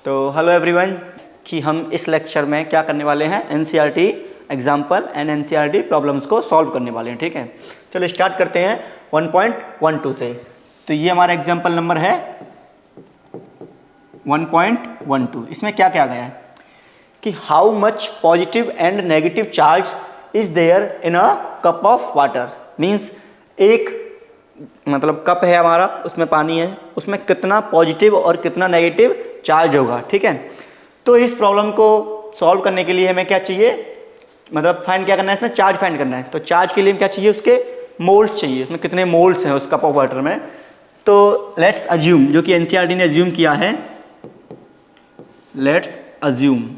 तो hello everyone कि हम इस लेक्चर में क्या करने वाले हैं, NCERT example and NCERT problems को सॉल्व करने वाले हैं। ठीक है, चलो स्टार्ट करते हैं 1.12 से। तो ये हमारा एग्जाम्पल नंबर है 1.12। इसमें क्या क्या गया है कि how much positive and negative charge is there in a cup of water. Means एक मतलब कप है हमारा, उसमें पानी है, उसमें कितना पॉजिटिव और कितना नेगेटिव चार्ज होगा। ठीक है, तो इस प्रॉब्लम को सॉल्व करने के लिए हमें क्या चाहिए, मतलब फाइंड क्या करना है, इसमें चार्ज फाइंड करना है। तो चार्ज के लिए क्या चाहिए, उसके मोल्स चाहिए, उसमें कितने मोल्स हैं उस कप ऑफ वाटर में। तो लेट्स अज्यूम, जो कि एनसीईआरटी ने अज्यूम किया है, let's assume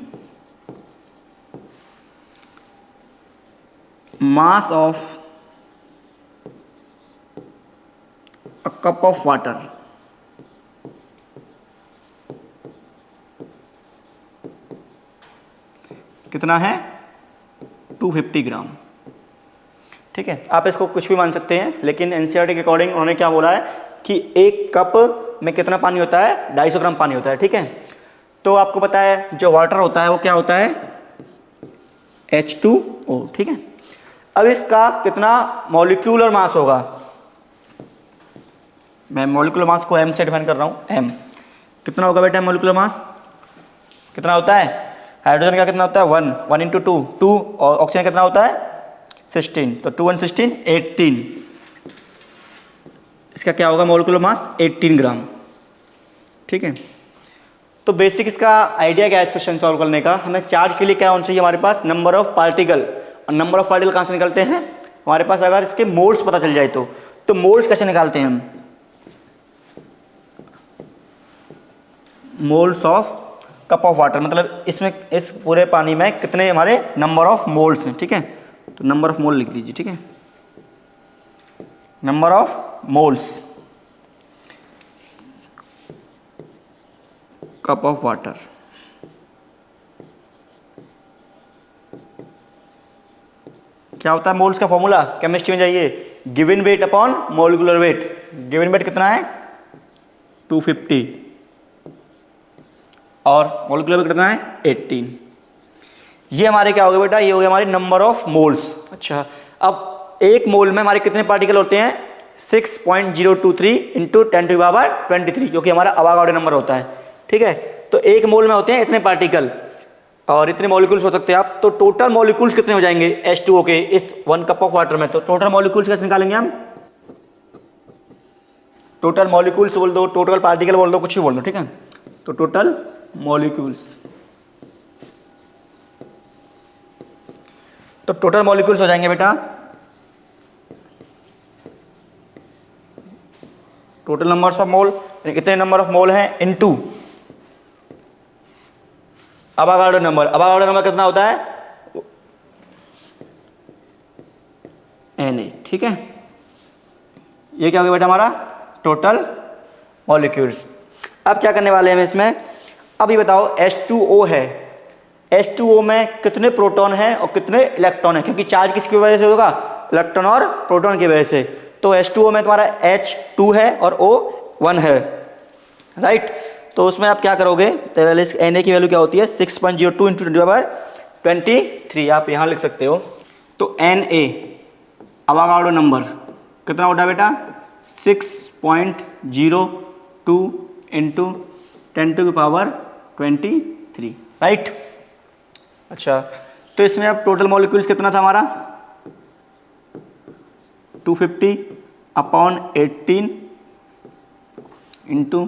mass of a cup of water कितना है, 250 ग्राम। ठीक है, आप इसको कुछ भी मान सकते हैं, लेकिन एनसीईआरटी के अकॉर्डिंग उन्होंने क्या बोला है कि एक कप में कितना पानी होता है, 250 ग्राम पानी होता है। ठीक है, तो आपको पता है जो वाटर होता है वो क्या होता है, H2O। ठीक है, अब इसका कितना मॉलिक्यूलर मास होगा, मैं मॉलिक्यूलर मास को m से डिफाइन कर रहा हूँ। m कितना होगा बेटा, मॉलिक्यूलर मास कितना होता है, हाइड्रोजन का कितना होता है 1 इंटू 2 और ऑक्सीजन कितना होता है 16, तो 2 1 16 18। इसका क्या होगा मॉलिक्यूलर मास 18 ग्राम। ठीक है, तो बेसिक इसका आइडिया क्या है इस क्वेश्चन सॉल्व करने का, हमें चार्ज के लिए क्या होना चाहिए हमारे पास, नंबर ऑफ पार्टिकल। और नंबर ऑफ पार्टिकल कहाँ से निकलते हैं हमारे पास, अगर इसके मोल्स पता चल जाए तो मोल्स कैसे निकालते हैं हम, moles of cup of water, मतलब इसमें इस पूरे पानी में कितने हमारे नंबर ऑफ मोल्स हैं। ठीक है, तो नंबर ऑफ मोल लिख दीजिए। ठीक है, number of moles cup of water. क्या होता है मोल्स का फॉर्मूला, केमिस्ट्री में जाइए, given weight upon molecular weight. Given weight कितना है 250 और मोलिकुलर वेट कितना है 18। ये हमारे क्या हो गया बेटा, ये हो गया हमारे नंबर ऑफ मोल्स। अच्छा, अब एक मोल में हमारे कितने पार्टिकल होते हैं, 6.023 इंटू 10⁻23, जो कि हमारा अवागाड्रो नंबर होता है। ठीक है, तो एक मोल में होते हैं इतने पार्टिकल और इतने मॉलिक्यूल्स हो सकते हैं आप। तो टोटल मॉलिक्यूल्स कितने हो जाएंगे H2O के इस 1 कप ऑफ वाटर में, तो टोटल मॉलिक्यूल्स कैसे निकालेंगे हम, टोटल मॉलिक्यूल्स बोल दो, टोटल पार्टिकल बोल दो, कुछ भी बोल दो। ठीक है, तो टोटल मॉलिक्यूल्स, तो टोटल मॉलिक्यूल्स हो जाएंगे बेटा, टोटल नंबर्स ऑफ मोल, कितने नंबर ऑफ मोल हैं into Avogadro number. Avogadro number कितना होता है Na। ठीक है, ये क्या हो गया बेटा हमारा टोटल मॉलिक्यूल्स। अब क्या करने वाले हैं हम इसमें, अभी बताओ H2O है, H2O में कितने प्रोटॉन हैं और कितने इलेक्ट्रॉन हैं, क्योंकि चार्ज किसकी वजह से होगा, इलेक्ट्रॉन और प्रोटॉन की वजह से। तो H2O में तुम्हारा H2 है और O1 है, राइट। तो उसमें आप क्या करोगे, तो पहले इस Na की वैल्यू क्या होती है 6.02 इंटू 10⁻23, आप यहाँ लिख सकते हो। तो Na अवागाड्रो नंबर कितना होता है बेटा 6.02 इंटू 10⁻23, राइट। अच्छा, तो इसमें अब टोटल मॉलिक्यूल्स कितना था हमारा 250 अपॉन 18 इंटू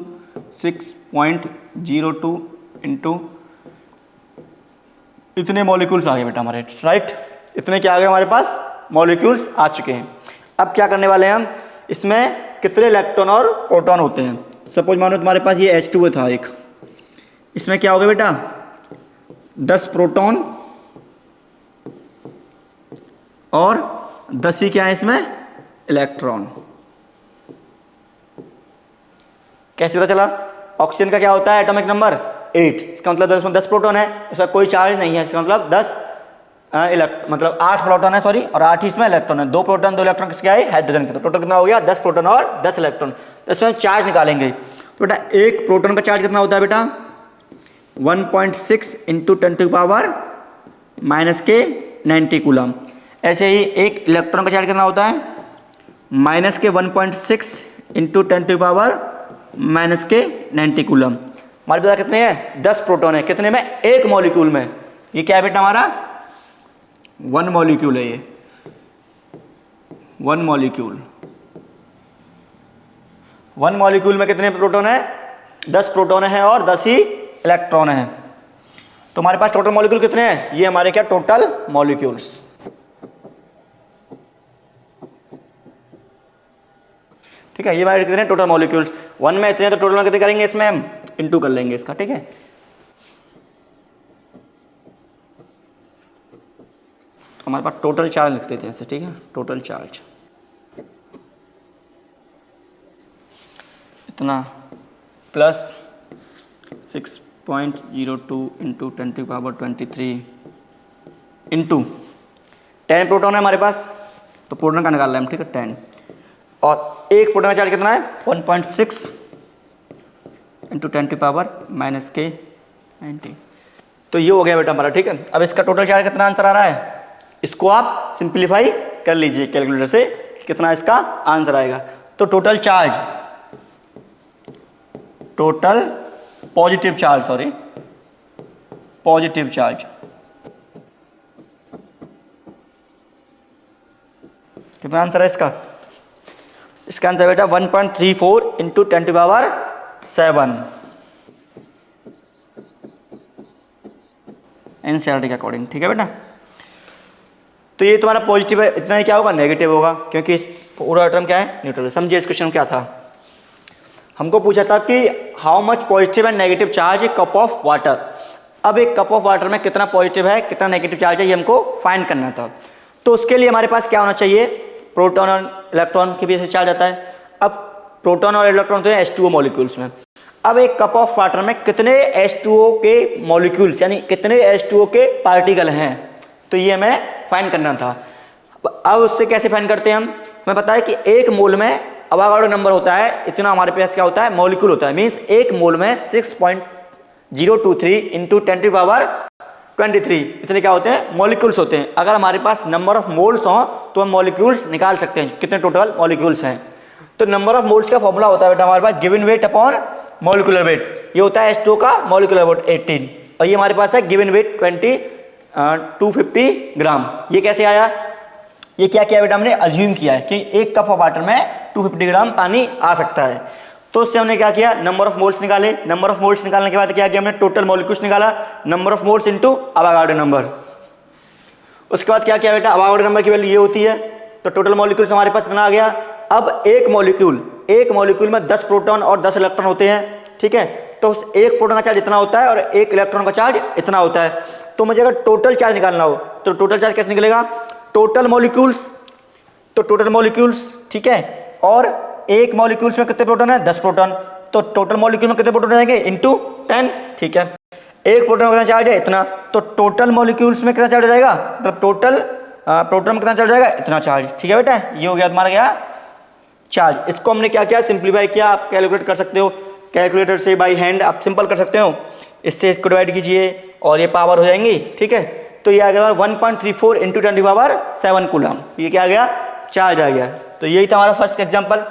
6.02 इंटू इतने मॉलिक्यूल्स आ गए बेटा हमारे, राइट। इतने क्या आ गए हमारे पास मॉलिक्यूल्स आ चुके हैं। अब क्या करने वाले हैं हम, इसमें कितने इलेक्ट्रॉन और प्रोटॉन होते हैं। सपोज मानो तुम्हारे पास ये H2O था एक, इसमें क्या हो गया बेटा 10 प्रोटॉन और 10 ही क्या है इसमें इलेक्ट्रॉन। कैसे पता चला, ऑक्सीजन का क्या होता है एटॉमिक नंबर 8, इसका मतलब 10 प्रोटॉन है, इसका कोई चार्ज नहीं है, इसका मतलब 10 मतलब 8 प्रोटॉन है, सॉरी, और 8 ही इसमें इलेक्ट्रॉन है। 2 प्रोटॉन 2 इलेक्ट्रॉन किसके आए, हाइड्रोजन के। तो टोटल कितना हो गया 10 प्रोटॉन और 10 इलेक्ट्रॉन। तो इसमें चार्ज निकालेंगे। तो बेटा एक प्रोटॉन का चार्ज कितना होता है बेटा 1.6 इंटू 10⁻⁻90 कूलम। ऐसे ही एक इलेक्ट्रॉन का चार्ज कितना होता है, -1.6 इंटू 10⁻⁻90 कूलम। हमारे पास कितने हैं, 10 प्रोटॉन है, कितने में, एक मॉलिक्यूल में। ये क्या है बेटा हमारा, 1 मॉलिक्यूल है ये, 1 मॉलिक्यूल। 1 मॉलिक्यूल में कितने प्रोटॉन है, 10 प्रोटॉन है और 10 ही इलेक्ट्रॉन है। तो हमारे पास टोटल मॉलिक्यूल कितने हैं, ये हमारे क्या टोटल मॉलिक्यूल्स। ठीक है, ये हमारे कितने टोटल मॉलिक्यूल्स, 1 में इतने, तो टोटल में कितने करेंगे, इसमें हम इनटू कर लेंगे इसका। ठीक है, तो हमारे पास टोटल चार्ज लिख देते हैं ऐसे। ठीक है, टोटल चार्ज इतना प्लस 6.02 इंटू 10⁻23 इंटू 10 प्रोटॉन है हमारे पास, तो प्रोटॉन का निकाल रहे हैं हम। ठीक है, 10, और एक प्रोटॉन का चार्ज कितना है, 1.6 इंटू 10⁻⁻90। तो ये हो गया बेटा हमारा। ठीक है, अब इसका टोटल चार्ज कितना आंसर आ रहा है, इसको आप सिंप्लीफाई कर लीजिए कैलकुलेटर से, कितना इसका आंसर आएगा। तो total charge, total positive charge, sorry positive charge कितना आंसर है इसका, इसका आंसर बेटा 1.34 इंटू 10⁻7 एनसीईआरटी के अकॉर्डिंग। ठीक है बेटा, तो ये तुम्हारा पॉजिटिव है, इतना ही क्या होगा, नेगेटिव होगा, क्योंकि इस पूरा टर्म क्या है, न्यूट्रल है। समझिए इस क्वेश्चन क्या था, हमको पूछा था कि how much positive and negative charge A cup of water. अब एक कप ऑफ वाटर में कितना पॉजिटिव है कितना नेगेटिव चार्ज है, ये हमको फाइंड करना था। तो उसके लिए हमारे पास क्या होना चाहिए, प्रोटॉन और इलेक्ट्रॉन के बीच से चार्ज आता है। अब प्रोटॉन और इलेक्ट्रॉन तो है H2O मॉलिक्यूल्स में। अब एक कप ऑफ वाटर में कितने H2O के मॉलिक्यूल्स यानी कितने H2O के पार्टिकल हैं, तो ये हमें फाइंड करना था। अब उससे कैसे फाइंड करते हैं हमें पता है कि एक मोल में अवागाड्रो नंबर होता है, इतना हमारे पास क्या होता है, मॉलिक्यूल होता है। मीन्स एक मोल में 6.023 इंटू 10⁻23 इतने क्या होते हैं, मॉलिक्यूल्स होते हैं। अगर हमारे पास नंबर ऑफ मोल्स हों तो हम मॉलिक्यूल्स निकाल सकते हैं, कितने टोटल मॉलिक्यूल्स हैं। तो नंबर ऑफ मोल्स का फॉर्मूला होता है बेटा हमारे पास given weight upon molecular weight. ये होता है H2O का मॉलिक्यूलर वेट 18, और ये हमारे पास है गिवन वेट 250 ग्राम। ये कैसे आया, ये क्या किया बेटा हमने, अज्यूम किया है कि एक कप ऑफ वाटर में 250 ग्राम पानी आ सकता है। तो उससे हमने क्या किया, नंबर ऑफ मोल्स निकाले। नंबर ऑफ मोल्स निकालने के बाद क्या किया हमने, टोटल मॉलिक्यूल्स निकाला, number of moles into Avogadro number. उसके बाद क्या किया बेटा, अवागाड्रो नंबर की वैल्यू ये होती है, तो टोटल मॉलिक्यूल्स हमारे पास कितना आ गया। अब एक मॉलिक्यूल में 10 प्रोटॉन और 10 इलेक्ट्रॉन होते हैं। ठीक है, तो उस एक प्रोटॉन का चार्ज इतना होता है और एक इलेक्ट्रॉन का चार्ज इतना होता है। तो मुझे अगर टोटल चार्ज निकालना हो तो टोटल चार्ज कैसे निकलेगा, टोटल मॉलिक्यूल्स, तो टोटल मॉलिक्यूल्स। ठीक है, और एक मॉलिक्यूल्स में कितने प्रोटॉन है, 10 प्रोटॉन, तो टोटल मॉलिक्यूल में कितने प्रोटॉन रहेंगे, इनटू 10। ठीक है, एक प्रोटॉन का कितना चार्ज है, इतना, तो टोटल मॉलिक्यूल्स में कितना चार्ज रहेगा, मतलब टोटल प्रोटॉन में कितना चार्ज रहेगा, इतना चार्ज। ठीक है बेटा, ये हो गया तुम्हारा क्या चार्ज। इसको हमने क्या किया, सिंप्लीफाई किया। आप कैलकुलेट कर सकते हो, कैलकुलेटर से बाई हैंड आप सिंपल कर सकते हो। इससे इसको डिवाइड कीजिए और ये पावर हो जाएंगी। ठीक है, तो ये आ गया 1.34 इंटू 10⁻7 कूलम, ये क्या आ गया, चार्ज आ गया। तो यही था हमारा फर्स्ट एग्जाम्पल।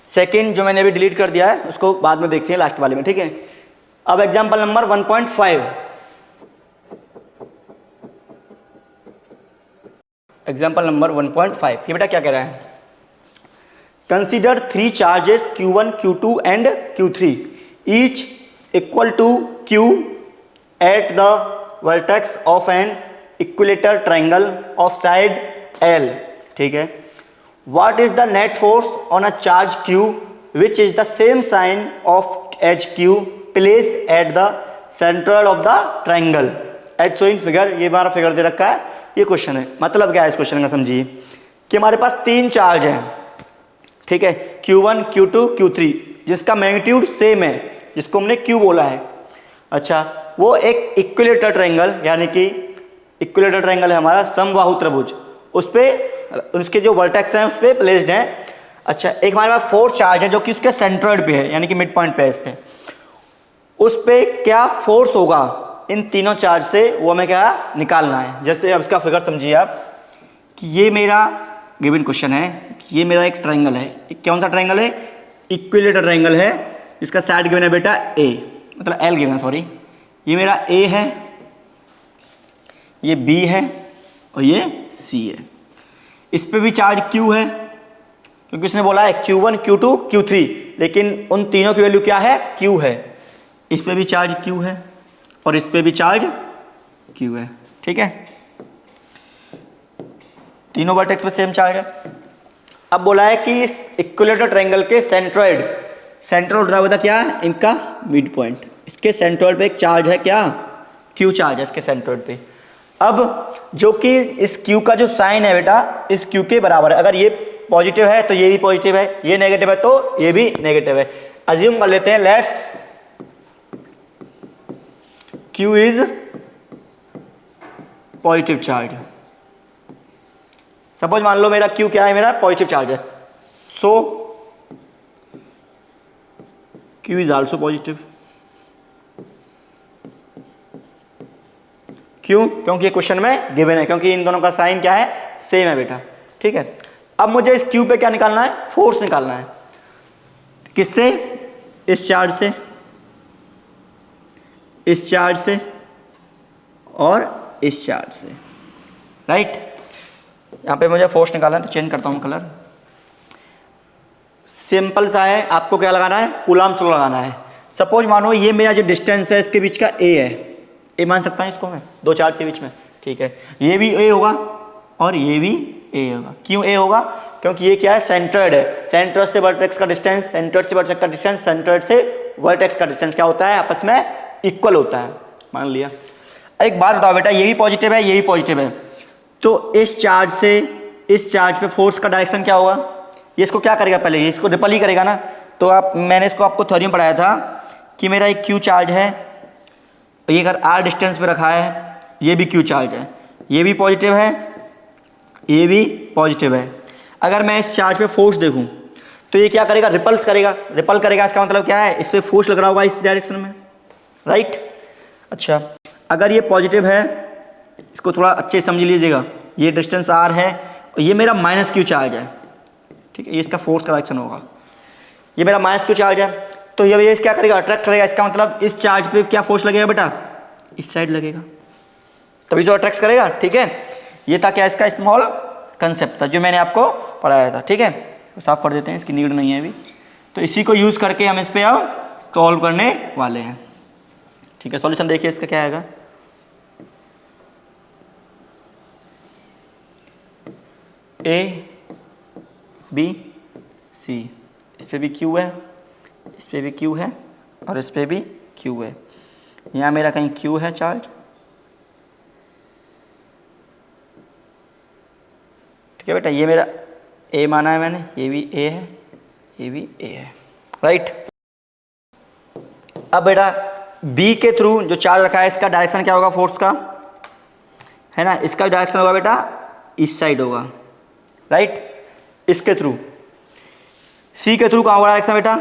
सेकेंड जो मैंने अभी डिलीट कर दिया है उसको बाद में देखते हैं लास्ट वाले में। ठीक है, अब एग्जाम्पल नंबर 1.5। एग्जाम्पल नंबर 1.5, ये बेटा क्या कह रहा है, consider 3 charges Q1, Q2 and Q3 each equal to Q at the vertex of an equilateral triangle of side L। ठीक है, what is the net force on a charge Q which is the same sign of each Q place at the central of the triangle as shown in figure. ये हमारा figure दे रखा है, ये question है। मतलब क्या है इस क्वेश्चन का, समझिए कि हमारे पास 3 चार्ज हैं। ठीक है, Q1, Q2, Q3 जिसका मैग्नीट्यूड सेम है, जिसको हमने Q बोला है। अच्छा, वो एक इक्विलेटर ट्रायंगल यानी कि इक्विलेटर ट्रायंगल है हमारा समबाहु त्रिभुज, उस पे उसके जो वर्टेक्स हैं उस पे प्लेस्ड हैं। अच्छा, एक हमारे पास 4 चार्ज है जो कि उसके सेंट्रोइड पे है यानी कि मिड पॉइंट पे है इस पे। उस पे क्या फोर्स होगा इन तीनों चार्ज से, वो हमें क्या निकालना है। जैसे अब इसका फिगर समझिए आप कि ये मेरा गिवन क्वेश्चन है कि ये मेरा एक ट्रायंगल है। कौन सा ट्रायंगल है? इक्विलेटरल ट्रायंगल है। इसका साइड गिवन है बेटा ए, मतलब एल गिवन है, सॉरी। ये मेरा ए है, ये बी है और ये सी है। इस पे भी चार्ज क्यू है क्योंकि इसने बोला है Q1 Q2 Q3, लेकिन उन तीनों की वैल्यू क्या है? क्यू है। इस पे भी चार्ज क्यू है और इस पे भी चार्ज क्यू है, ठीक है। तीनों वर्टेक्स पे सेम चार्ज है। अब बोला है कि इस इक्विलेटरल ट्रायंगल के सेंट्रोइड, सेंट्रोइड होता है क्या? इनका मिड पॉइंट। इसके सेंट्रोइड पे एक चार्ज है क्या? क्यू चार्ज है इसके सेंट्रोइड पे। अब जो कि इस क्यू का जो साइन है बेटा, इस क्यू के बराबर है। अगर ये पॉजिटिव है तो ये भी पॉजिटिव है, ये नेगेटिव है तो ये भी नेगेटिव है। अज्यूम कर लेते हैं, let's Q is positive charge. Suppose मान लो मेरा क्यू क्या है? मेरा पॉजिटिव चार्ज है। सो क्यू इज आल्सो पॉजिटिव। क्यों? क्योंकि ये क्वेश्चन में गिवन है, क्योंकि इन दोनों का साइन क्या है? सेम है बेटा, ठीक है। अब मुझे इस क्यू पे क्या निकालना है? फोर्स निकालना है। किससे? इस चार्ज से, इस चार्ज से और इस चार्ज से, राइट। यहां पे मुझे फोर्स निकालना है तो चेंज करता हूं कलर। सिंपल सा है, आपको क्या लगाना है? कूलम्ब्स लॉ लगाना है। सपोज मानो ये मेरा जो डिस्टेंस है इसके बीच का ए है, ए मान सकता हूं इसको मैं, दो चार्ज के बीच में, ठीक है। ये भी ए होगा और ये भी ए होगा। क्यों ए होगा? क्योंकि ये क्या है? सेंटर्ड है। सेंटर से वर्टेक्स का डिस्टेंस, सेंटर से वर्टेक्स का डिस्टेंस, सेंटर से वर्टेक्स का डिस्टेंस क्या होता है? आपस में इक्वल होता है, मान लिया। एक बात बताओ बेटा, ये भी पॉजिटिव है, ये भी पॉजिटिव है, तो इस चार्ज से इस चार्ज पे फोर्स का डायरेक्शन क्या होगा? ये इसको क्या करेगा? पहले ये इसको रिपल ही करेगा ना। तो मैंने इसको आपको थ्योरी में पढ़ाया था कि मेरा एक क्यू चार्ज है, ये अगर आर डिस्टेंस पे रखा है, ये भी क्यू चार्ज है, ये भी पॉजिटिव है, ये भी पॉजिटिव है। अगर मैं इस चार्ज पे फोर्स देखूं तो ये क्या करेगा? रिपल्स करेगा। रिपल करेगा इसका मतलब क्या है? इस पर फोर्स लग रहा होगा इस डायरेक्शन में, राइट। अच्छा, अगर ये पॉजिटिव है, इसको थोड़ा अच्छे से समझ लीजिएगा, ये डिस्टेंस आर है और ये मेरा माइनस क्यू चार्ज है, ठीक है। ये इसका फोर्स का डायरेक्शन होगा, ये मेरा माइनस क्यू चार्ज है। तो ये क्या करेगा? अट्रैक्ट करेगा। इसका मतलब इस चार्ज पे क्या फोर्स लगेगा बेटा? इस साइड लगेगा, तभी जो अट्रैक्ट करेगा, ठीक है। ये था क्या? इसका स्मॉल कंसेप्ट था जो मैंने आपको पढ़ाया था, ठीक है। तो साफ कर देते हैं, इसकी नीड नहीं है अभी। तो इसी को यूज करके हम इस पे अब सॉल्व करने वाले हैं, ठीक है। सॉल्यूशन देखिए इसका क्या आएगा। ए बी सी, इस पे भी क्यू है, इस पे भी क्यू है और इस पे भी क्यू है। यहाँ मेरा कहीं क्यू है चार्ज, ठीक है बेटा। ये मेरा ए माना है मैंने, ये भी ए है, ये भी ए है, राइट। अब बेटा बी के थ्रू जो चार्ज रखा है इसका डायरेक्शन क्या होगा? फोर्स का, है ना। इसका डायरेक्शन होगा बेटा इस साइड होगा, राइट। इसके थ्रू सी के थ्रू कहाँ होगा डायरेक्शन बेटा?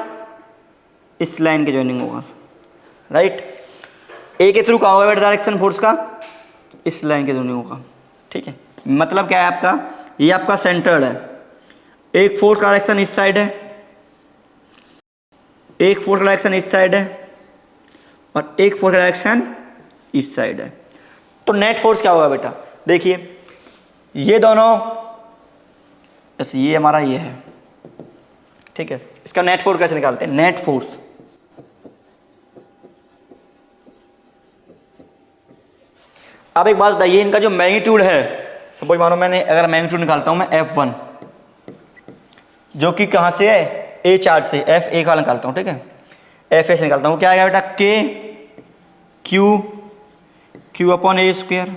इस लाइन के जॉइनिंग होगा, राइट। ए के थ्रू कहाँ होगा बेटा डायरेक्शन फोर्स का? इस लाइन के जॉइनिंग होगा, ठीक है। मतलब क्या है आपका? ये आपका सेंटर्ड है। एक फोर्स का डायरेक्शन इस साइड है, एक फोर्स का डायरेक्शन इस साइड है और एक फोर्स का डायरेक्शन इस साइड है। तो नेट फोर्स क्या होगा बेटा? देखिए ये दोनों, जैसे ये हमारा ये है, ठीक है। इसका नेट फोर्स कैसे निकालते हैं? नेट फोर्स अब एक बात बताइए, इनका जो मैग्नीट्यूड है, सपोज मानो मैंने अगर मैग्नीट्यूड निकालता हूं मैं F1, जो कि कहां से है? ए चार्ज से, F1 का निकालता हूं, ठीक है। F से निकालता हूं, क्या आएगा बेटा? K Q upon a square.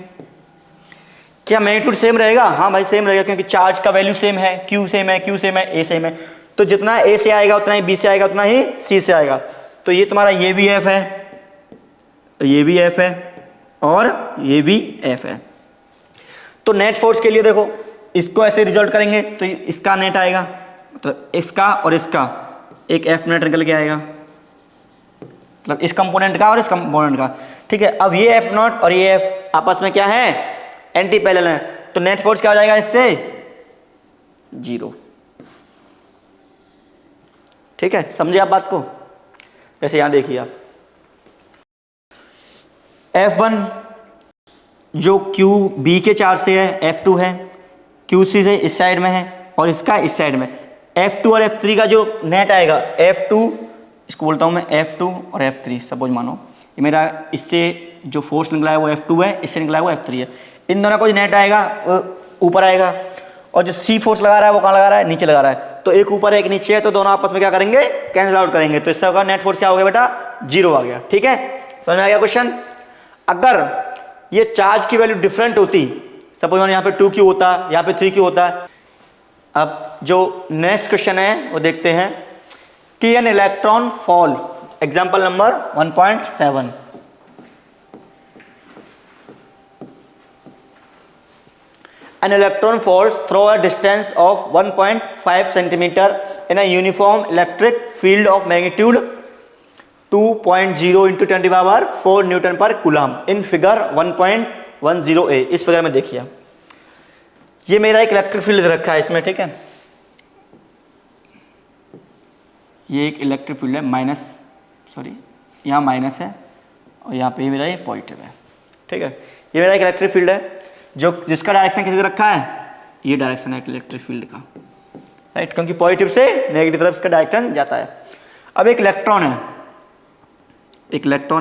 क्या मैग्नीट्यूड सेम रहेगा? हाँ भाई सेम रहेगा, क्योंकि चार्ज का वैल्यू सेम है, Q सेम है, Q सेम है, A सेम है। तो जितना A से आएगा उतना ही B से आएगा, उतना ही C से आएगा। तो ये तुम्हारा ये भी F है, ये भी F है और ये भी F है। तो नेट फोर्स के लिए देखो, इसको ऐसे रिजल्ट करेंगे तो इसका नेट आएगा, मतलब इसका और इसका एक F नेट निकल के आएगा, मतलब इस कंपोनेंट का और इस कंपोनेंट का, ठीक है। अब ये एफ नॉट और ये एफ आपस में क्या है, एंटी पैरेलल है, तो नेट फोर्स क्या हो जाएगा इससे, 0। ठीक है, समझे आप बात को। जैसे यहां देखिए आप F1 जो QB के चार्ज से है, F2 है, QC से इस साइड में है और इसका इस साइड में। F2 और F3 का जो नेट आएगा, F2 इसको बोलता हूं मैं F2 और F3, सपोज मानो ये मेरा इससे जो फोर्स निकला है वो F2 है, इससे निकला है वो F3 है। इन दोनों का जो नेट आएगा ऊपर आएगा, और जो C फोर्स लगा रहा है वो कहाँ लगा रहा है, नीचे लगा रहा है। तो एक ऊपर एक नीचे है, तो दोनों आपस में क्या करेंगे, कैंसिल आउट करेंगे, तो इससे होगा नेट फोर्स क्या हो गया बेटा, 0 आ गया। ठीक है, समझ में आ गया क्वेश्चन। अगर ये चार्ज की वैल्यू डिफरेंट होती, सपोज मानो यहाँ पे 2Q होता, यहाँ पे 3Q होता। अब जो नेक्स्ट क्वेश्चन है वो देखते हैं कि an electron fall, example number 1.7। An electron falls through a distance of 1.5 centimeter in a uniform electric field of magnitude 2.0 into 10 power 4 Newton per coulomb in figure 1.10a। इस figure में देखिए, ये मेरा एक इलेक्ट्रिक फील्ड रखा है इसमें, ठीक है। ये एक इलेक्ट्रिक फील्ड है, यहाँ माइनस है और यहाँ पे मेरा ये पॉजिटिव है, ठीक है। ये मेरा एक इलेक्ट्रिक फील्ड है जो जिसका डायरेक्शन किसी रखा है, ये डायरेक्शन है इलेक्ट्रिक फील्ड का, राइट, क्योंकि पॉजिटिव से नेगेटिव तरफ इसका डायरेक्शन जाता है। अब एक इलेक्ट्रॉन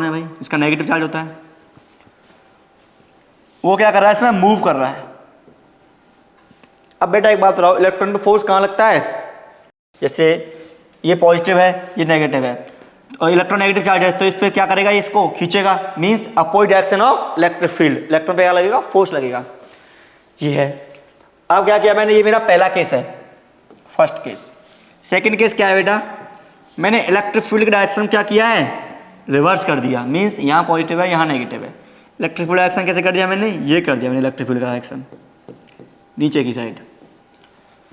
है, भाई, इसका नेगेटिव चार्ज होता है, वो क्या कर रहा है, इसमें मूव कर रहा है। अब बेटा एक बात बताओ, इलेक्ट्रॉन पे फोर्स कहाँ लगता है, जैसे ये पॉजिटिव है, ये नेगेटिव है, और इलेक्ट्रॉन नेगेटिव चार्ज है, तो इस पर क्या करेगा, इसको खींचेगा, means opposite direction of electric field, electron पे क्या लगेगा, फोर्स लगेगा। ये है। अब क्या किया मैंने, ये मेरा पहला केस है, फर्स्ट केस। सेकंड केस क्या है बेटा, मैंने इलेक्ट्रिक फील्ड के डायरेक्शन क्या किया है, रिवर्स कर दिया, मींस यहाँ पॉजिटिव है, यहाँ नेगेटिव है। इलेक्ट्रिक फील्ड डायरेक्शन कैसे कर दिया मैंने, ये कर दिया मैंने इलेक्ट्रिक फील्ड का डायरेक्शन नीचे की साइड।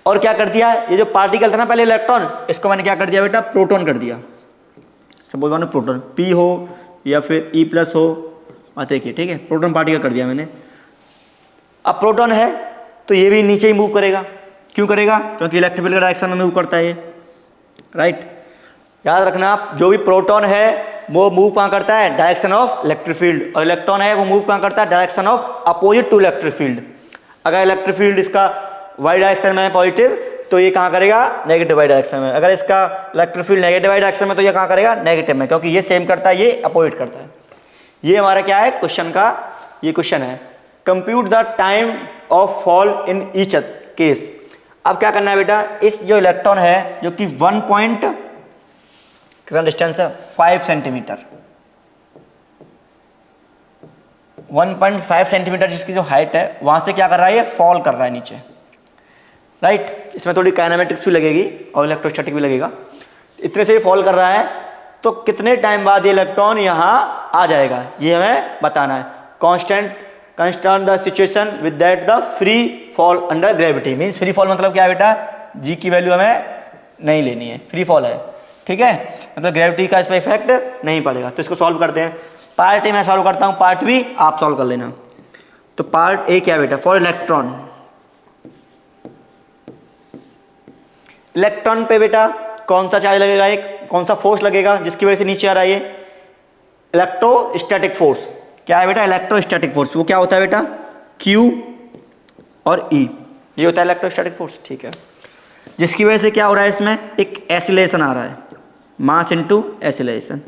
और क्या कर दिया, ये जो पार्टिकल था ना पहले इलेक्ट्रॉन, इसको मैंने क्या कर दिया बेटा, प्रोटॉन कर दिया। सपोज मानो प्रोटॉन P हो या फिर E+ हो, बात एक ही, ठीक है, प्रोटॉन पार्टिकल कर दिया मैंने। अब प्रोटॉन है तो ये भी नीचे ही मूव करेगा, क्यों करेगा, क्योंकि इलेक्ट्रिक फील्ड का डायरेक्शन में मूव करता है ये, राइट। याद रखना आप, जो भी प्रोटॉन है वो मूव कहाँ करता है, डायरेक्शन ऑफ इलेक्ट्रिक फील्ड, और इलेक्ट्रॉन है वो मूव कहाँ करता है, direction of opposite to electric field. अगर इलेक्ट्रिक फील्ड इसका वाई डायरेक्शन में है पॉजिटिव, तो ये कहाँ करेगा, नेगेटिव वाई डायरेक्शन में। अगर इसका electric field negative Y direction में, तो ये कहाँ करेगा, नेगेटिव में, क्योंकि ये सेम करता है, ये अपोजिट करता है। ये हमारा क्या है, क्वेश्चन का ये क्वेश्चन है, compute the time of fall in each case. अब क्या करना है बेटा, इस जो इलेक्ट्रॉन है जो कि 1 पॉइंट कितना डिस्टेंस है, 5 सेंटीमीटर, 1.5 सेंटीमीटर जिसकी जो हाइट है, वहां से क्या कर रहा है, ये फॉल कर रहा है नीचे, राइट। इसमें थोड़ी काइनेमेटिक्स भी लगेगी और इलेक्ट्रोस्टैटिक भी लगेगा। इतने से ये फॉल कर रहा है, तो कितने टाइम बाद ये इलेक्ट्रॉन यहाँ आ जाएगा, ये हमें बताना है। Constant the situation with that the free fall under gravity, means free fall मतलब क्या है बेटा, जी की वैल्यू हमें नहीं लेनी है, फ्री फॉल है, ठीक है, मतलब ग्रेविटी का इस पर इफेक्ट नहीं पड़ेगा। तो इसको सॉल्व करते हैं, पार्ट ए मैं सॉल्व करता हूँ, पार्ट बी आप सॉल्व कर लेना। तो पार्ट ए क्या है बेटा, फॉर इलेक्ट्रॉन, इलेक्ट्रॉन पे बेटा कौन सा चार्ज लगेगा, एक कौन सा फोर्स लगेगा जिसकी वजह से नीचे आ रहा है, ये इलेक्ट्रोस्टैटिक फोर्स। क्या है बेटा, इलेक्ट्रोस्टैटिक फोर्स। वो क्या होता है बेटा, Q और E, ये होता है इलेक्ट्रोस्टैटिक फोर्स, ठीक है। जिसकी वजह से क्या हो रहा है, इसमें एक एसिलेशन आ रहा है, mass into acceleration,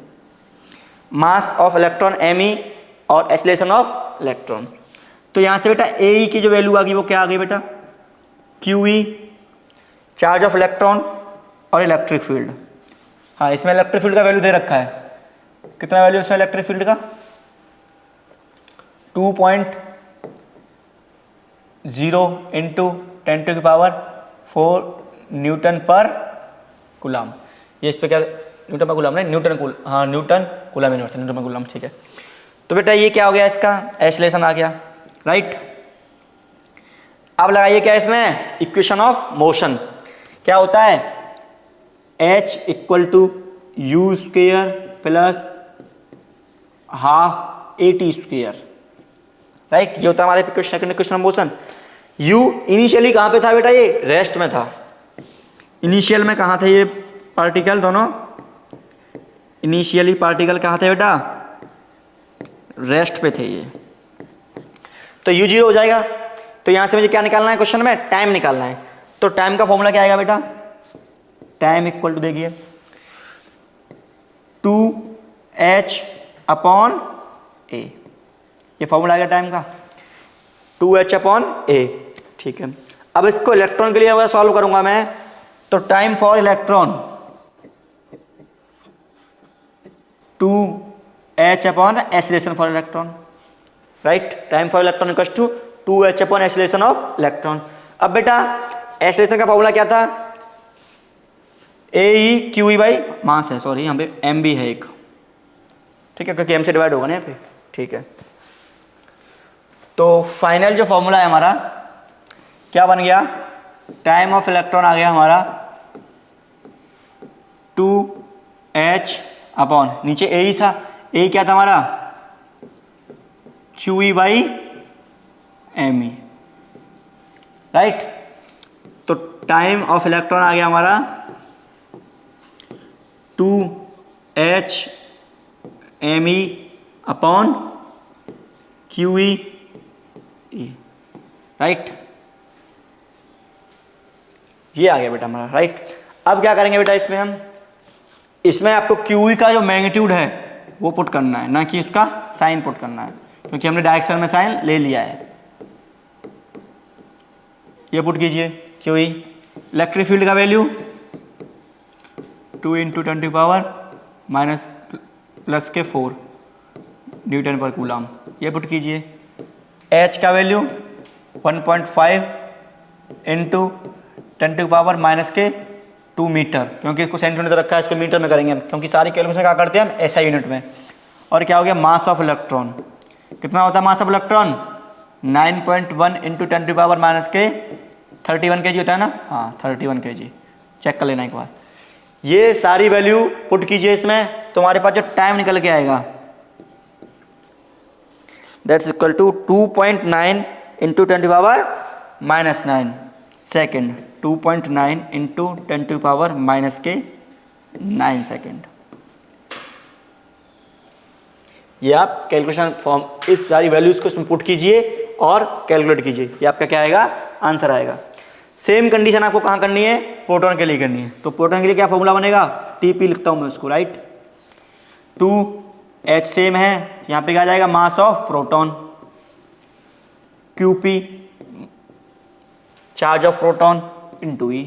mass of electron Me और एसिलेशन ऑफ इलेक्ट्रॉन। तो यहां से बेटा Ae की जो वैल्यू आ गई वो क्या आ गई बेटा, QE, चार्ज ऑफ इलेक्ट्रॉन और इलेक्ट्रिक फील्ड। हाँ, इसमें इलेक्ट्रिक फील्ड का वैल्यू दे रखा है, कितना वैल्यू इसमें इलेक्ट्रिक फील्ड का, 2.0 इंटू 10⁴ न्यूटन पर कूलम। ये इस पर क्या, न्यूटन पर कूलम नहीं, Newton coulomb universe, Newton per coulomb, ठीक है। तो बेटा ये क्या हो गया, इसका एसिलेशन आ गया, राइट। अब लगाइए क्या इसमें, इक्वेशन ऑफ मोशन। क्या होता है, H = U² + half A T square, right. ये होता है हमारे क्वेश्चन मोशन। यू इनिशियली कहाँ पे था बेटा, ये रेस्ट में था। इनिशियल में कहाँ थे ये पार्टिकल दोनों, इनिशियली पार्टिकल कहाँ थे बेटा, रेस्ट पे थे ये। तो यू जीरो हो जाएगा। तो यहां से मुझे क्या निकालना है, क्वेश्चन में टाइम निकालना है। तो टाइम का फॉर्मूला क्या आएगा बेटा, टाइम इक्वल टू देखिए 2h अपॉन ए, ये फॉर्मूला आएगा टाइम का 2h अपॉन ए, ठीक है। अब इसको इलेक्ट्रॉन के लिए अगर सॉल्व करूंगा मैं, तो time for electron 2h upon acceleration for electron, right. Time for electron equals to 2h upon acceleration of electron. अब बेटा एक्सीलरेशन का फॉर्मूला क्या था, ए E Q E by mass है, सॉरी यहाँ पे एम भी है एक, ठीक है, क्योंकि एम से डिवाइड होगा ना यहाँ पे, ठीक है। तो फाइनल जो फॉर्मूला है हमारा क्या बन गया, टाइम ऑफ इलेक्ट्रॉन आ गया हमारा 2h अपॉन, नीचे ए ही था, ए क्या था हमारा Q E by M E, right. तो टाइम ऑफ इलेक्ट्रॉन आ गया हमारा 2h M E upon Q E, right. ये आ गया बेटा हमारा, राइट। अब क्या करेंगे बेटा इसमें आपको क्यू ई का जो मैग्नीट्यूड है वो पुट करना है, ना कि उसका साइन पुट करना है, क्योंकि हमने डायरेक्शन में साइन ले लिया है। ये पुट कीजिए क्यू ई, इलेक्ट्रिक फील्ड का वैल्यू 2 × 10⁻⁻⁻⁴ न्यूटन पर कूलम, ये पुट कीजिए। एच का वैल्यू 1.5 × 10⁻⁻² मीटर, क्योंकि इसको सेंटीमीटर रखा है, इसको मीटर में करेंगे हम, क्योंकि सारी कैलकुलेशन क्या करते हैं हम ऐसा यूनिट में। और क्या हो गया, मास ऑफ इलेक्ट्रॉन कितना होता है, मास ऑफ इलेक्ट्रॉन 9.1 × 10⁻⁻³ 31 kg होता है ना, हाँ 31 kg, चेक कर लेना एक बार। ये सारी वैल्यू पुट कीजिए इसमें, तुम्हारे पास जो टाइम निकल के आएगा that's equal to 2.9 × 10⁻⁻9 second, 2.9 × 10⁻⁻9 second. ये आप कैलकुलेशन फॉर्म, इस सारी वैल्यूज को इसमें पुट कीजिए और कैलकुलेट कीजिए, ये आपका क्या आएगा, आंसर आएगा। सेम कंडीशन आपको कहाँ करनी है, प्रोटॉन के लिए करनी है। तो प्रोटॉन के लिए क्या फॉर्मूला बनेगा, टीपी लिखता हूँ मैं उसको, राइट। 2h सेम है, यहाँ पे क्या जाएगा, mass of proton, QP charge of proton into E।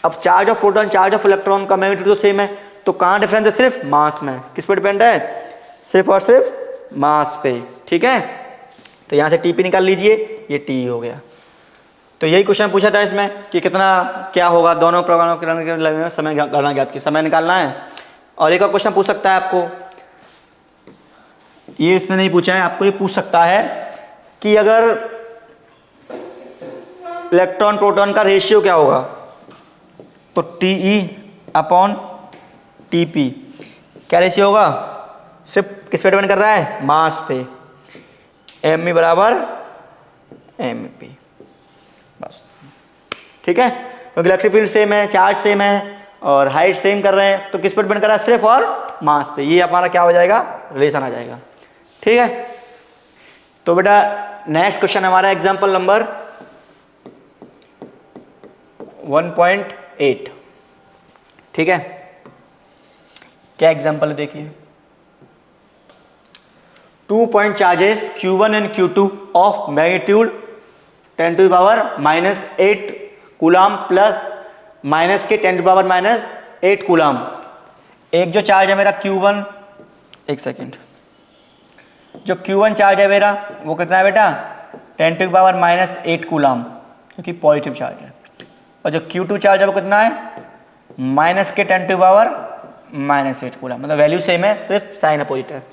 अब charge of proton charge of electron का मैग्नीट्यूड तो सेम है, तो कहाँ डिफरेंस है, सिर्फ मास में। किस पे डिपेंड है, सिर्फ और सिर्फ मास पे, ठीक है। तो यहाँ से टीपी निकाल लीजिए, ये टी हो गया। तो यही क्वेश्चन पूछा था इसमें कि कितना क्या होगा दोनों प्रमाणों के समय गणना ज्ञात की, समय निकालना है। और एक और क्वेश्चन पूछ सकता है आपको, ये इसमें नहीं पूछा है, आपको ये पूछ सकता है कि अगर इलेक्ट्रॉन प्रोटॉन का रेशियो क्या होगा, तो TE अपॉन TP क्या रेशियो होगा, सिर्फ किस पे डिपेंड कर रहा है, मास पे। ME बराबर MP, बस, ठीक है। क्योंकि इलेक्ट्रिक फील्ड सेम है, चार्ज सेम है और हाइट सेम कर रहे हैं, तो किस पे डिपेंड कर रहा है, सिर्फ और मास पे। ये हमारा क्या हो जाएगा, रिलेशन आ जाएगा, ठीक है। तो बेटा नेक्स्ट क्वेश्चन हमारा एग्जांपल नंबर 1.8, ठीक है। क्या एग्जांपल है देखिए, 2 point charges Q1 and Q2 of magnitude 10⁻⁻8 coulomb plus minus के 10⁻⁻8 कूलम। एक जो चार्ज है मेरा Q1, एक सेकेंड, जो Q1 चार्ज है मेरा वो कितना है बेटा, 10⁻⁻8 कूलम, क्योंकि पॉजिटिव चार्ज है। और जो Q2 चार्ज है वो कितना है, माइनस के 10⁻⁻8 कूलम, मतलब वैल्यू सेम है, सिर्फ साइन अपोजिट है।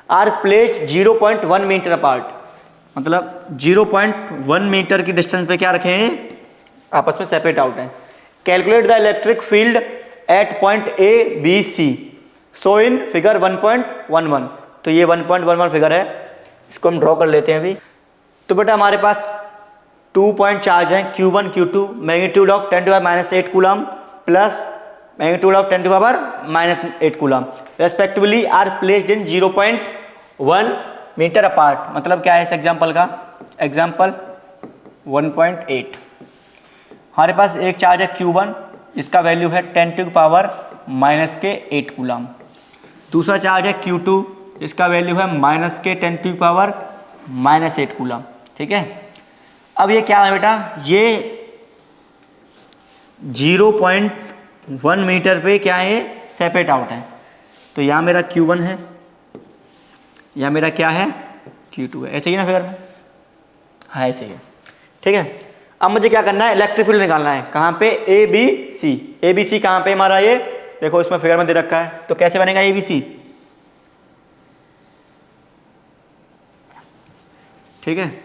आर प्लेस्ड 0.1 मीटर अपार्ट, मतलब 0.1 मीटर की डिस्टेंस पे क्या रखे हैं, आपस में सेपरेट आउट है। Calculate the electric field at point A B C so in figure 1.11। तो ये 1.11 फिगर है, इसको हम ड्रॉ कर लेते हैं अभी। तो बेटा हमारे पास 2 पॉइंट चार्ज हैं Q1 Q2, magnitude of 10⁻⁸ coulomb plus magnitude of 10⁻⁻8 coulomb respectively are placed in 0.1 metre apart. मतलब क्या है इस एग्जाम्पल का, एग्जाम्पल 1.8। हमारे पास एक चार्ज है Q1 जिसका वैल्यू है 10⁻⁻8 कूलम। दूसरा चार्ज है Q2 जिसका वैल्यू है -10⁻⁻8 कूलम। ठीक है, अब ये क्या है बेटा, ये 0.1 मीटर पे क्या है, सेपरेट आउट है। तो यहाँ मेरा Q1 है, यहाँ मेरा क्या है, Q2 है। ऐसे ही ना फिगर में, हाँ ऐसे ही है। ठीक है, अब मुझे क्या करना है, इलेक्ट्रिक फील्ड निकालना है। कहाँ पे, A B C. A B C कहाँ पे हमारा, ये देखो इसमें फिगर में दे रखा है। तो कैसे बनेगा ए बी सी, ठीक है।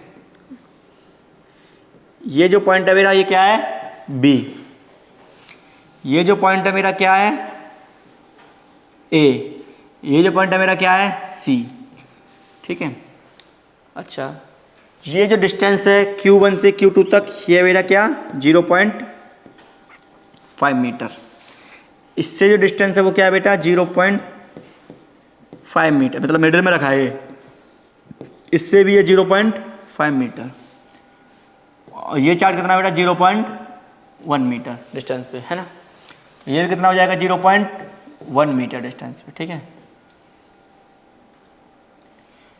ये जो पॉइंट है मेरा, ये क्या है, बी। ये जो पॉइंट है मेरा क्या है, ए। ये जो पॉइंट है मेरा क्या है, सी। ठीक है, अच्छा ये जो डिस्टेंस है Q1 से Q2 तक, ये मेरा क्या, 0.5 मीटर। इससे जो डिस्टेंस है वो क्या है बेटा, 0.5 मीटर, मतलब मिडिल में रखा है। इससे भी ये 0.5 मीटर। और ये चार्ज कितना बेटा, 0.1 मीटर डिस्टेंस पे, है ना। ये कितना हो जाएगा, 0.1 मीटर डिस्टेंस पे। ठीक है,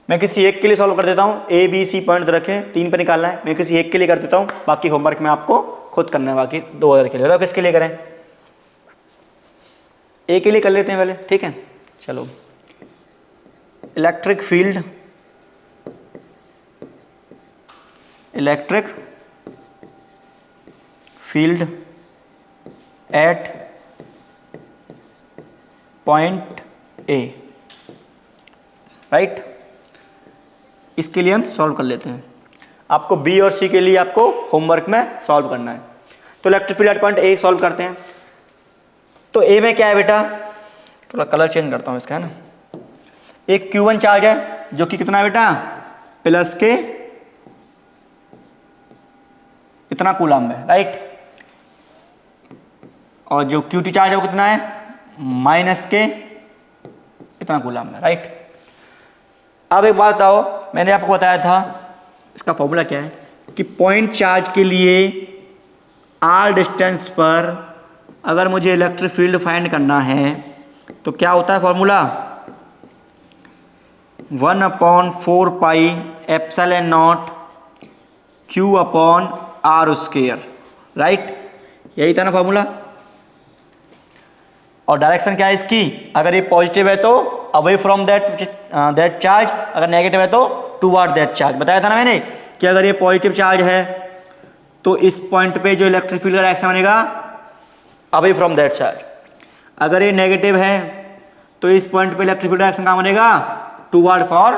मैं किसी एक के लिए सॉल्व कर देता हूँ। ए बी सी पॉइंट रखें, 3 पे निकालना है। मैं किसी एक के लिए कर देता हूँ, बाकी होमवर्क में आपको खुद करना है। बाकी 2 अदर के लिए, बताओ किसके लिए करें, ए के लिए कर लेते हैं पहले। ठीक है, चलो। Electric field, electric field at point A, right. इसके लिए हम सॉल्व कर लेते हैं। आपको बी और सी के लिए आपको होमवर्क में सॉल्व करना है। तो electric field at point A solve करते हैं। तो ए में क्या है बेटा, थोड़ा कलर चेंज करता हूँ इसका, है ना। एक Q1 चार्ज है जो कि कितना है बेटा, प्लस के इतना कूलम है, राइट। और जो Q2 चार्ज है वो कितना है, माइनस के इतना कूलम है, राइट। अब एक बात बताओ, मैंने आपको बताया था इसका फॉर्मूला क्या है, कि पॉइंट चार्ज के लिए आर डिस्टेंस पर अगर मुझे इलेक्ट्रिक फील्ड फाइंड करना है तो क्या होता है फॉर्मूला, 1/4 पाई epsilon nought Q upon R square, right. यही था ना फॉर्मूला। और डायरेक्शन क्या है इसकी, अगर ये पॉजिटिव है तो अवे फ्रॉम दैट चार्ज, अगर नेगेटिव है तो टुवर्ड दैट चार्ज। बताया था ना मैंने कि अगर ये पॉजिटिव चार्ज है तो इस पॉइंट पे जो इलेक्ट्रिक फील्ड का डायरेक्शन बनेगा अवे फ्रॉम दैट चार्ज। अगर ये नेगेटिव है तो इस पॉइंट पे इलेक्ट्रिक फील्ड डायरेक्शन कहाँ बनेगा, toward for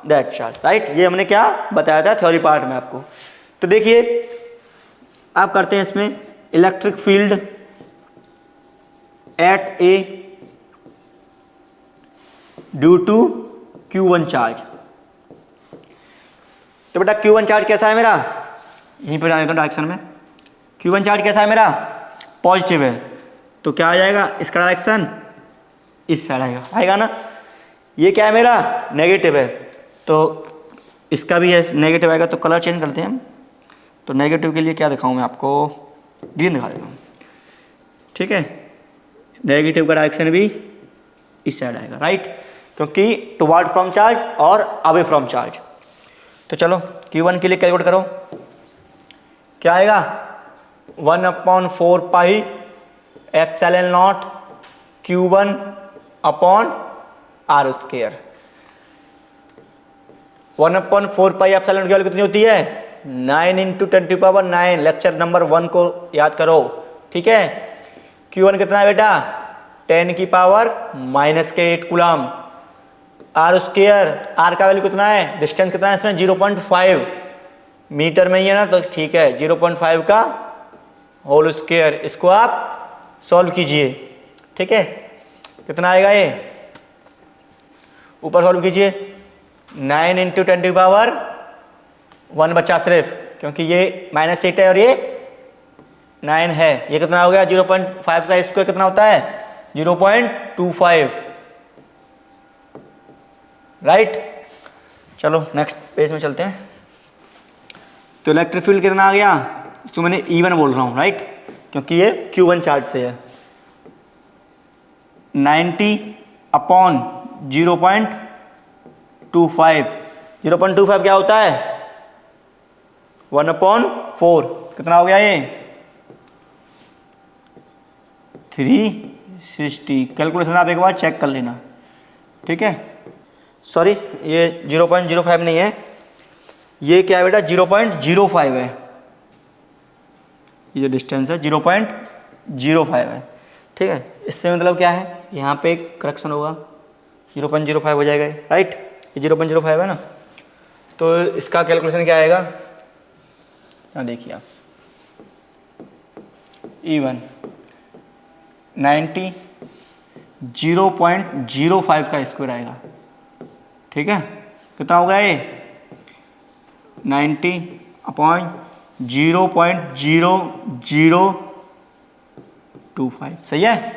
that charge, right. ये हमने क्या बताया था थ्योरी पार्ट में आपको। तो देखिए आप करते हैं इसमें, electric field at A due to Q1 charge. तो बेटा Q1 चार्ज कैसा है मेरा, यहीं पर जाने दो डायरेक्शन में। Q1 चार्ज कैसा है मेरा, पॉजिटिव है। तो क्या आ जाएगा, इसका डायरेक्शन इस साइड आएगा, आएगा ना। ये क्या है मेरा, नेगेटिव है, तो इसका भी है नेगेटिव आएगा। तो कलर चेंज करते हैं हम। तो नेगेटिव के लिए क्या दिखाऊं मैं आपको, ग्रीन दिखा देता हूँ, ठीक है। नेगेटिव का डायरेक्शन भी इस साइड आएगा, राइट, क्योंकि टुवर्ड फ्रॉम चार्ज और अवे फ्रॉम चार्ज। तो चलो Q1 के लिए कैलकुलेट करो, क्या आएगा, 1/4 पाई epsilon nought Q1 upon R square. 1/4 पाई एप्सिलॉन की वैल्यू कितनी होती है, 9 × 10⁹ लेक्चर नंबर 1 को याद करो, ठीक है। Q1 कितना है बेटा, 10⁻⁻8 कूलम। आर स्क्वायर, आर का वैल्यू कितना है, डिस्टेंस कितना है इसमें, 0.5 मीटर में ही है ना, तो ठीक है 0.5 का होल स्क्वायर। इसको आप सॉल्व कीजिए, ठीक है। कितना आएगा ये ऊपर सॉल्व कीजिए, 9 इंटू 10 की पावर 1 बचा सिर्फ, क्योंकि ये -8 है और ये 9 है। ये कितना हो गया, 0.5 का स्क्वायर कितना होता है, 0.25, राइट। चलो नेक्स्ट पेज में चलते हैं। तो इलेक्ट्रिक फील्ड कितना आ गया, इसको मैंने E1 बोल रहा हूँ, राइट, क्योंकि ये Q1 चार्ज से है। 90 अपॉन 0.25, 0.25 क्या होता है, 1/4, कितना हो गया ये, 360। कैलकुलेशन आप एक बार चेक कर लेना, ठीक है। सॉरी, ये 0.05 नहीं है, ये क्या है बेटा, 0.05 है। ये जो डिस्टेंस है 0.05 है, ठीक है। इससे मतलब क्या है, यहाँ पे एक करेक्शन होगा, 0.05 हो जाएगा, राइट। ये 0.05 है ना, तो इसका कैलकुलेशन क्या आएगा, यहाँ देखिए आप, E1 90 0.05 का स्क्वायर आएगा, ठीक है। कितना होगा ये, 90 अपॉन 0.0025, सही है।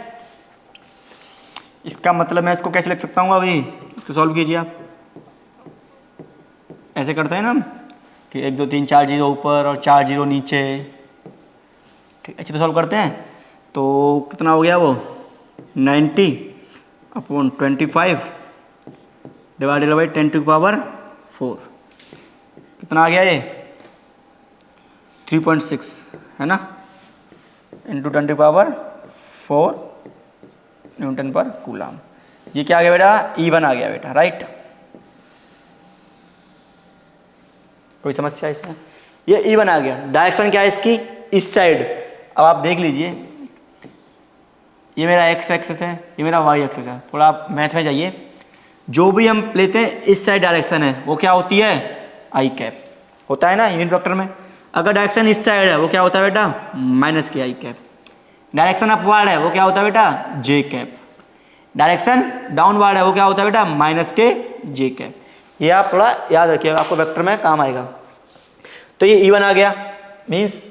इसका मतलब मैं इसको कैसे लिख सकता हूँ, अभी इसको सॉल्व कीजिए आप। ऐसे करते हैं ना हम कि 1 2 3 4 जीरो ऊपर और 4 जीरो नीचे, ठीक, अच्छे तो सॉल्व करते हैं। तो कितना हो गया वो, 90 upon 25 divided by 10 to power 4, कितना आ गया ये, 3.6 है ना, into 10 to power 4 newton per coulomb. ये क्या आ गया बेटा, E1 आ गया बेटा, राइट। कोई समस्या इसमें, ये E1 आ गया। डायरेक्शन क्या है इसकी, इस साइड। अब आप देख लीजिए, ये मेरा x एक्सिस है, ये मेरा y एक्सिस है। थोड़ा आप मैथ में जाइए, जो भी हम लेते हैं इस साइड डायरेक्शन है वो क्या होती है, आई कैप होता है ना यूनिट वेक्टर में। अगर डायरेक्शन इस साइड है वो क्या होता है बेटा, माइनस के आई कैप। डायरेक्शन अपवर्ड है वो क्या होता है बेटा, जे कैप। डायरेक्शन डाउनवर्ड है वो क्या होता है बेटा, माइनस के जे कैप। ये आप थोड़ा याद रखिएगा, आपको वेक्टर में काम आएगा। तो ये E1 आ गया, मीन्स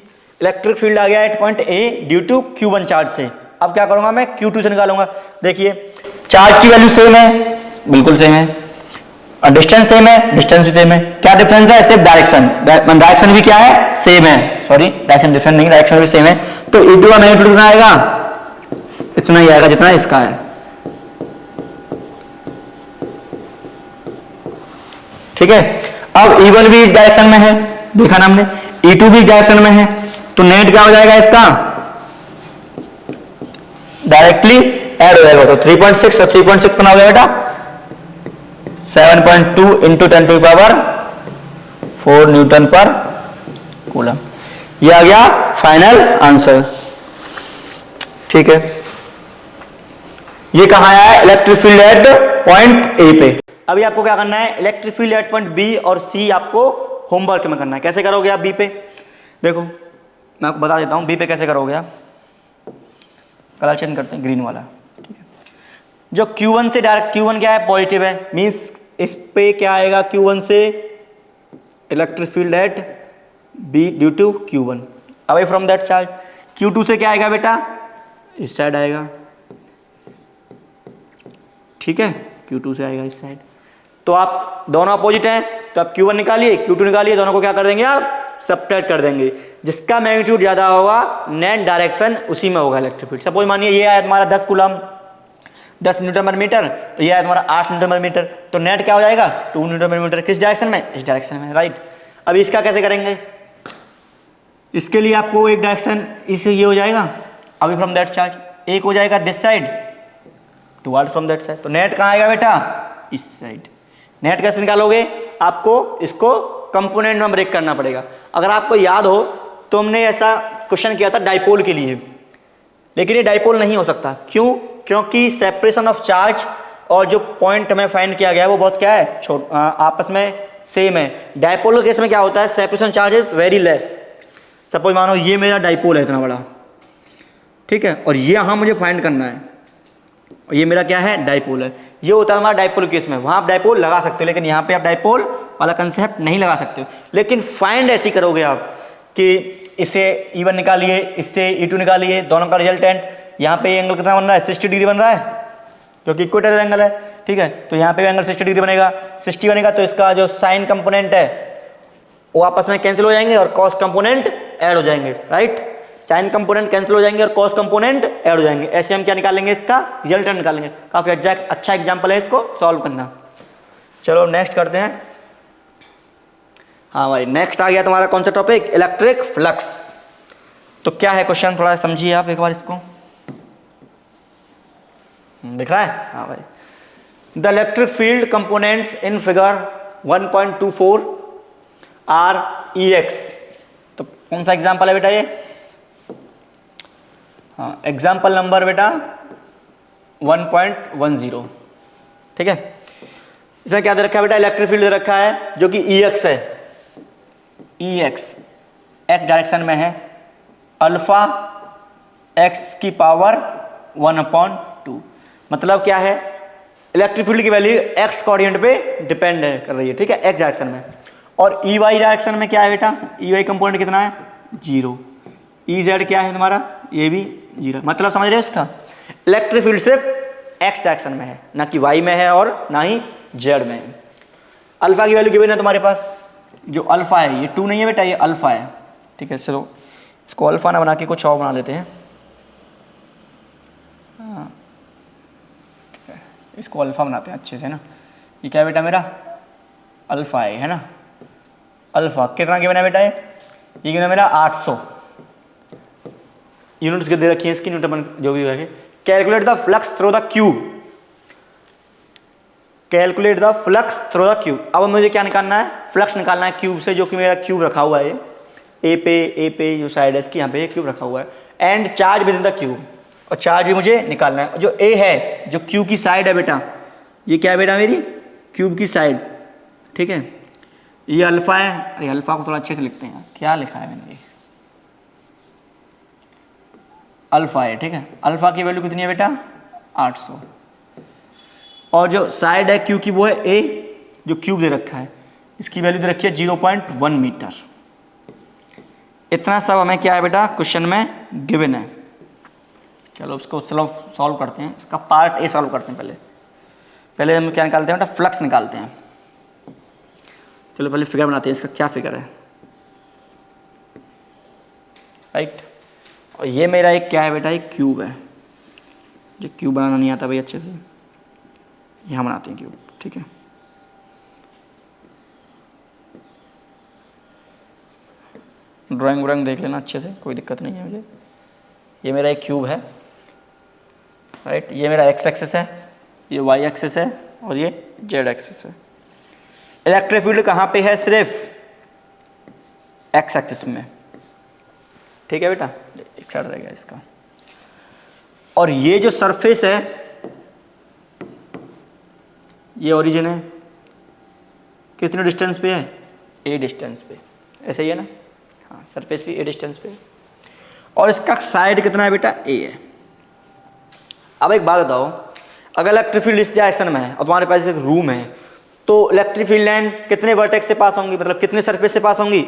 इलेक्ट्रिक फील्ड आ गया at point A due to Q1 charge से। अब क्या करूंगा मैं, Q2 से निकालूंगा। देखिए चार्ज की वैल्यू सेम है, बिल्कुल सेम है, और डिस्टेंस सेम है, डिस्टेंस भी सेम है। क्या डिफरेंस है, सिर्फ डायरेक्शन। डायरेक्शन भी क्या है, सेम है, सॉरी डायरेक्शन डिफरेंट नहीं, डायरेक्शन भी सेम है। तो E2 का मैग्नीट्यूड कितना आएगा, इतना ही आएगा जितना इसका है, ठीक है। अब E1 भी इस डायरेक्शन में है, देखा ना हमने, E2 भी इस डायरेक्शन में है, तो नेट क्या हो जाएगा इसका, डायरेक्टली ऐड हो जाएगा। तो 3.6 और 3.6 कितना हो गया बेटा, 7.2 into 10 to power 4 newton per coulomb. ये आ गया फाइनल आंसर, ठीक है। ये कहाँ आया है, electric field at point A पे। अभी आपको क्या करना है, electric field at point B और सी आपको होमवर्क में करना है। कैसे करोगे आप बी पे, देखो मैं आपको बता देता हूँ बी पे कैसे करोगे आप। कलर चेंज करते हैं, ग्रीन वाला, ठीक है। जो Q1 से डायरेक्ट, Q1 क्या है, पॉजिटिव है, मीन्स इस पे क्या आएगा, Q1 से electric field at B due to Q1 away from that charge. Q2 से क्या आएगा बेटा, इस साइड आएगा, ठीक है, Q2 से आएगा इस साइड। तो आप दोनों अपोजिट हैं, तो आप Q1 निकालिए, Q2 निकालिए, दोनों को क्या कर देंगे आप, सब्ट्रैक्ट कर देंगे। जिसका मैग्नीट्यूड ज्यादा होगा, नेट डायरेक्शन उसी में होगा इलेक्ट्रिक फील्ड। सपोज मानिए ये आया तुम्हारा 10 कूलम, 10 न्यूटन पर मीटर, तो ये आया तुम्हारा 8 न्यूटन पर मीटर, तो नेट क्या हो जाएगा, 2 न्यूटन पर मीटर। किस डायरेक्शन में, इस डायरेक्शन में, राइट। अब इसका कैसे करेंगे, इसके लिए आपको एक डायरेक्शन इसे ये हो जाएगा अवे फ्रॉम दैट चार्ज, एक हो जाएगा this side toward from that side. तो नेट कहाँ आएगा बेटा, इस साइड। नेट कैसे निकालोगे, आपको इसको कंपोनेंट में ब्रेक करना पड़ेगा। अगर आपको याद हो तो हमने ऐसा क्वेश्चन किया था डाइपोल के लिए, लेकिन ये डाइपोल नहीं हो सकता। क्यों, क्योंकि सेपरेशन ऑफ चार्ज और जो पॉइंट हमें फाइंड किया गया है वो बहुत क्या है, आपस में सेम है। डाइपोल के केस में क्या होता है, separation charge is very less. Suppose मानो ये मेरा डाइपोल है इतना बड़ा, ठीक है, और ये यहाँ मुझे फाइंड करना है, और ये मेरा क्या है, डाइपोल है। ये होता है हमारा डाइपोल केस में, वहाँ आप डाइपोल लगा सकते हो, लेकिन यहाँ पे आप डाइपोल वाला कंसेप्ट नहीं लगा सकते हो। लेकिन फाइंड ऐसी करोगे आप कि इससे E1 निकालिए, इससे E2 निकालिए, दोनों का रिजल्टेंट, यहाँ पे एंगल कितना बन रहा है, 60 डिग्री बन रहा है, क्योंकि इक्वेटोरियल एंगल है, ठीक है। तो यहाँ पे भी एंगल 60 डिग्री बनेगा, 60 बनेगा तो इसका जो साइन कंपोनेंट है वो आपस में कैंसिल हो जाएंगे और कॉस कंपोनेंट ऐड हो जाएंगे, राइट। साइन कंपोनेंट कैंसिल हो जाएंगे और कॉस कंपोनेंट ऐड हो जाएंगे। ऐसे हम क्या निकालेंगे, इसका रिजल्टेंट निकालेंगे। काफी अच्छा एग्जाम्पल है इसको सॉल्व करना। चलो नेक्स्ट करते हैं। हाँ भाई, नेक्स्ट आ गया तुम्हारा कौन सा टॉपिक, इलेक्ट्रिक फ्लक्स। तो क्या है क्वेश्चन, थोड़ा समझिए आप एक बार इसको, दिख रहा है। हाँ भाई, the electric field components in figure 1.24 are EX। तो कौन सा एग्जाम्पल है बेटा ये, हाँ एग्जाम्पल नंबर बेटा 1.10, ठीक है। इसमें क्या दे रखा है बेटा, इलेक्ट्रिक फील्ड दे रखा है जो कि EX है, EX x डायरेक्शन में है, अल्फा x की पावर 1/2। मतलब क्या है, इलेक्ट्रिक फील्ड की वैल्यू x कोऑर्डिनेट पे डिपेंड कर रही है, ठीक है, x डायरेक्शन में। और EY डायरेक्शन में क्या है बेटा, EY कंपोनेंट कितना है, 0। EZ क्या है तुम्हारा, ये भी 0। मतलब समझ रहे हो इसका, इलेक्ट्रिक फील्ड सिर्फ x डायरेक्शन में है, ना कि y में है और ना ही z में है। अल्फा की वैल्यू गिवन है तुम्हारे पास, जो अल्फा है ये 2 नहीं है बेटा, ये अल्फा है, ठीक है। चलो इसको अल्फा ना बना के कुछ और बना लेते हैं, हाँ ठीक है, इसको अल्फा बनाते हैं अच्छे से ना। ये क्या है बेटा, मेरा अल्फा है ना। अल्फा कितना गिवन है बेटा, ये गिवन है मेरा 800। यूनिट्स दे रखी है इसकी, न्यूटन जो भी है। Calculate the flux through the cube, calculate the flux through the cube. अब मुझे क्या निकालना है, फ्लक्स निकालना है क्यूब से, जो कि मेरा क्यूब रखा हुआ है ए पे जो साइड है इसकी, यहाँ पे क्यूब रखा हुआ है। And charge with in the cube, और चार्ज भी मुझे निकालना है। जो ए है, जो क्यूब की साइड है बेटा, ये क्या है बेटा, मेरी क्यूब की साइड, ठीक है। ये अल्फा है, अरे अल्फा को थोड़ा अच्छे से लिखते हैं, क्या लिखा है मैंने, अल्फा है, ठीक है। अल्फा की वैल्यू कितनी है बेटा, 800। और जो साइड है क्यू की वो है ए, जो क्यूब दे रखा है, इसकी वैल्यू दे रखी है 0.1 मीटर। इतना सब हमें क्या है बेटा क्वेश्चन में गिवन है। चलो उसको सॉल्व करते हैं, इसका पार्ट ए सॉल्व करते हैं। पहले हम क्या निकालते हैं बेटा, फ्लक्स निकालते हैं। चलो पहले फिगर बनाते हैं, इसका क्या फिगर है, राइट। और ये मेरा एक क्या है बेटा, एक क्यूब है। जो क्यूब बनाना नहीं आता भाई अच्छे से, यहाँ बनाते हैं क्यूब, ठीक है। ड्राइंग व्राइंग देख लेना अच्छे से, कोई दिक्कत नहीं है मुझे। ये मेरा एक क्यूब है, राइट। ये मेरा एक्स एक्सिस है, ये वाई एक्सिस है, और ये जेड एक्सिस है। इलेक्ट्रिक फील्ड कहाँ पे है, सिर्फ एक्स एक्सिस में, ठीक है बेटा। एक साइड रहेगा इसका। और ये जो सरफेस है, ये ओरिजिन है, कितने डिस्टेंस पे है, ए डिस्टेंस पे, ऐसे ही है ना, हाँ सरफेस भी ए डिस्टेंस पे। और इसका साइड कितना है बेटा, ए है। अब एक बात बताओ, अगर इलेक्ट्रिक फील्ड इस डायरेक्शन में है और तुम्हारे पास एक रूम है, तो इलेक्ट्रिक फील्ड लाइन कितने वर्टेक्स से पास होंगी, मतलब कितने सरफेस से पास होंगी,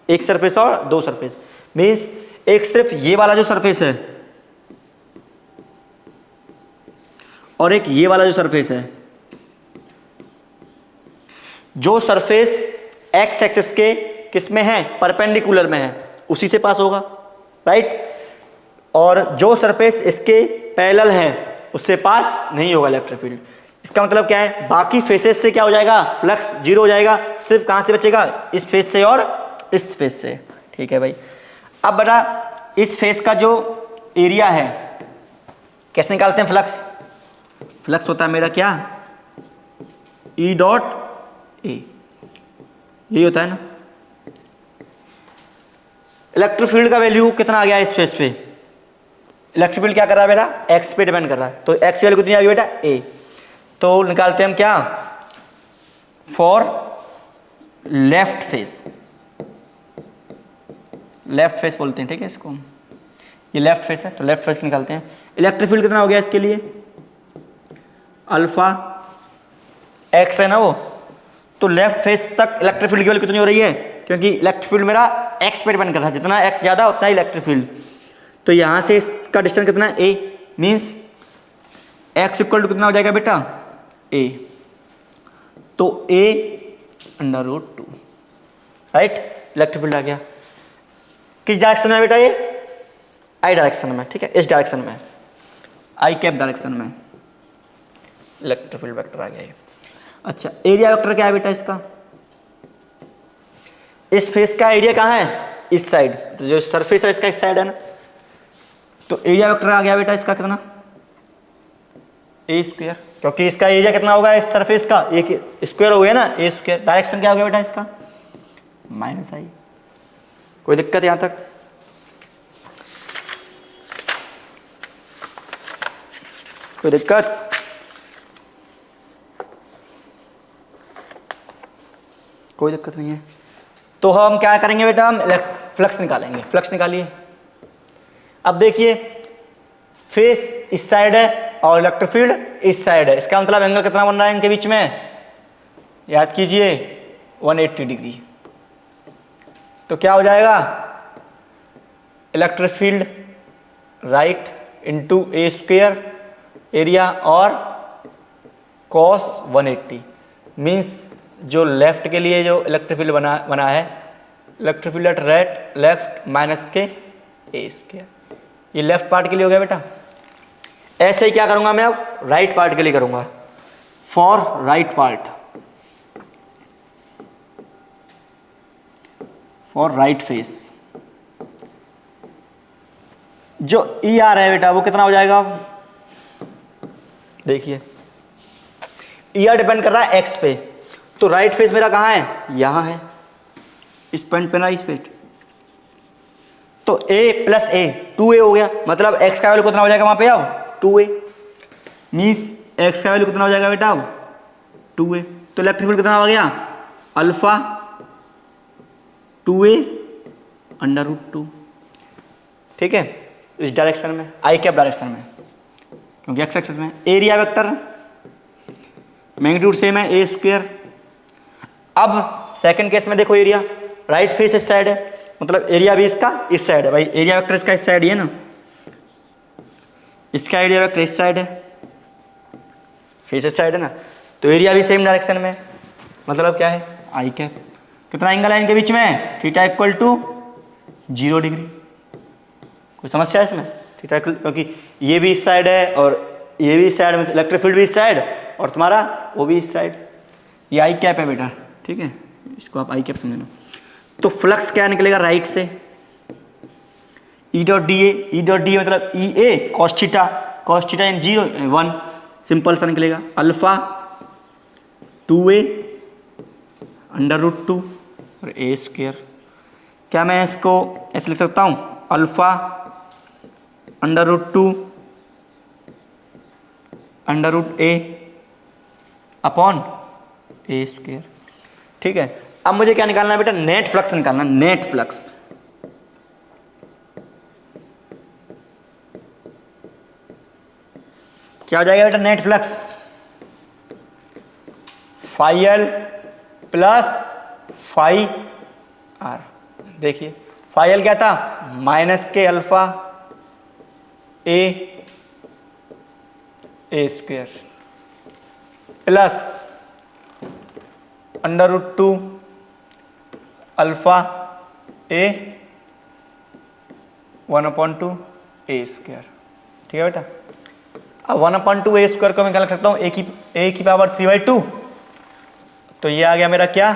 एक सरफेस और दो सरफेस। मीन्स एक सिर्फ ये वाला जो सरफेस है और एक ये वाला जो सरफेस है। जो सरफेस एक्स एक्सिस के किस में है, परपेंडिकुलर में है, उसी से पास होगा, राइट। और जो सरफेस इसके पैरेलल है उससे पास नहीं होगा इलेक्ट्रिक फील्ड। इसका मतलब क्या है, बाकी फेसेस से क्या हो जाएगा, फ्लक्स जीरो हो जाएगा। सिर्फ कहां से बचेगा, इस फेस से और इस फेस से, ठीक है भाई। अब बेटा इस फेस का जो एरिया है कैसे निकालते हैं, फ्लक्स। फ्लक्स होता है मेरा क्या, ई डॉट ए, यही होता है ना। इलेक्ट्रिक फील्ड का वैल्यू कितना आ गया इस फेस पे, इलेक्ट्रिक फील्ड क्या कर रहा है बेटा, एक्स पे डिपेंड कर रहा है। तो एक्स की वैल्यू कितनी आ गई बेटा, ए। तो निकालते हैं हम क्या, for left face, left face बोलते हैं, ठीक है इसको। ये लेफ्ट फेस है, तो लेफ्ट फेस निकालते हैं। इलेक्ट्रिक फील्ड कितना हो गया इसके लिए, अल्फा एक्स है ना वो, तो लेफ्ट फेस तक इलेक्ट्रिक फील्ड की वैल्यू कितनी हो रही है, क्योंकि इलेक्ट्रिक फील्ड मेरा एक्स पे डिपेंड कर रहा है, जितना एक्स ज़्यादा उतना ही इलेक्ट्रिक फील्ड। तो यहाँ से इसका डिस्टेंस कितना है, a, means x equal to कितना हो जाएगा बेटा, ए। तो a under root 2, right, electric field आ गया। किस डायरेक्शन में बेटा, ये आई डायरेक्शन में, ठीक है, इस डायरेक्शन में, आई कैप डायरेक्शन में इलेक्ट्रिक फील्ड वेक्टर आ गया ये। अच्छा, एरिया वेक्टर क्या है बेटा इसका, इस फेस का एरिया कहाँ है, इस साइड, तो जो सरफेस है इसका इस साइड है ना, तो एरिया वेक्टर आ गया बेटा इसका कितना, ए स्क्वायर, क्योंकि इसका एरिया कितना होगा इस सरफेस का, एक स्क्वायर हो गया ना, ए स्क्वायर। डायरेक्शन क्या हो गया बेटा इसका, माइनस आई। कोई दिक्कत यहां तक, कोई दिक्कत, कोई दिक्कत नहीं है। तो हम क्या करेंगे बेटा, हम फ्लक्स निकालेंगे, फ्लक्स निकालिए। अब देखिए फेस इस साइड है और इलेक्ट्रिक फील्ड इस साइड है, इसका मतलब एंगल कितना बन रहा है इनके बीच में, याद कीजिए 180 डिग्री। तो क्या हो जाएगा, इलेक्ट्रिक फील्ड राइट इंटू ए स्क्वायर एरिया और कॉस 180, मीन्स जो लेफ्ट के लिए जो इलेक्ट्रिक फील्ड बना है, electric field eight right left minus के ए स्क्वायर, ये लेफ्ट पार्ट के लिए हो गया बेटा। ऐसे ही क्या करूंगा मैं अब, राइट पार्ट के लिए करूंगा, for right part, for right face, जो ई आ रहा है बेटा वो कितना हो जाएगा, देखिए ई आर डिपेंड कर रहा है एक्स पे, तो राइट फेस मेरा कहाँ है, यहां है, इस पॉइंट पे ना, इस पे, तो a प्लस ए 2a हो गया, मतलब x का वैल्यू कितना हो जाएगा वहां पे अब, 2a, मीन्स x का वैल्यू कितना हो जाएगा बेटा अब, 2a। तो इलेक्ट्रिक फील्ड कितना हो गया, अल्फा 2a अंडर रूट 2, ठीक है, इस डायरेक्शन में, आई कैप डायरेक्शन में, क्योंकि एक्स एक्सिस में। एरिया वेक्टर मैग्नीट्यूड सेम है, ए स्क्वायर। अब सेकंड केस में देखो, एरिया राइट फेस इस साइड है, मतलब एरिया भी इसका इस साइड है, भाई एरिया वेक्टर इसका इस साइड ही है ना, इसका एरिया वेक्टर इस साइड है, फेस इस साइड है ना, तो एरिया भी सेम डायरेक्शन में, मतलब क्या है, आई कैप। कितना एंगल है इनके बीच में, थीटा इक्वल टू 0 डिग्री। कोई समस्या है इसमें, थीटा इक्वल, क्योंकि ये भी इस साइड है और ये भी इस साइड में, इलेक्ट्रिक फील्ड भी इस साइड और तुम्हारा वो भी इस साइड, ये आई कैप है बेटा, ठीक है, इसको आप आई कैप समझना। तो फ्लक्स क्या निकलेगा राइट से, ई डॉट डी ए मतलब ई ए कॉस थीटा इन 0 1, सिंपल सा निकलेगा, अल्फा 2a अंडर रूट 2 और ए स्क्वायर। क्या मैं इसको ऐसे लिख सकता हूँ, alpha under root 2 under root a upon a square, ठीक है। अब मुझे क्या निकालना है बेटा, नेट फ्लक्स निकालना, नेट फ्लक्स। क्या हो जाएगा बेटा net flux, phi L plus phi R. देखिए फाई एल क्या था, माइनस के alpha a square plus under root 2 alpha a 1/2 a square, ठीक है बेटा। अब 1/2 ए स्क्वायर को मैं क्या लिख सकता हूँ, ए की पावर 3/2, तो ये आ गया मेरा क्या,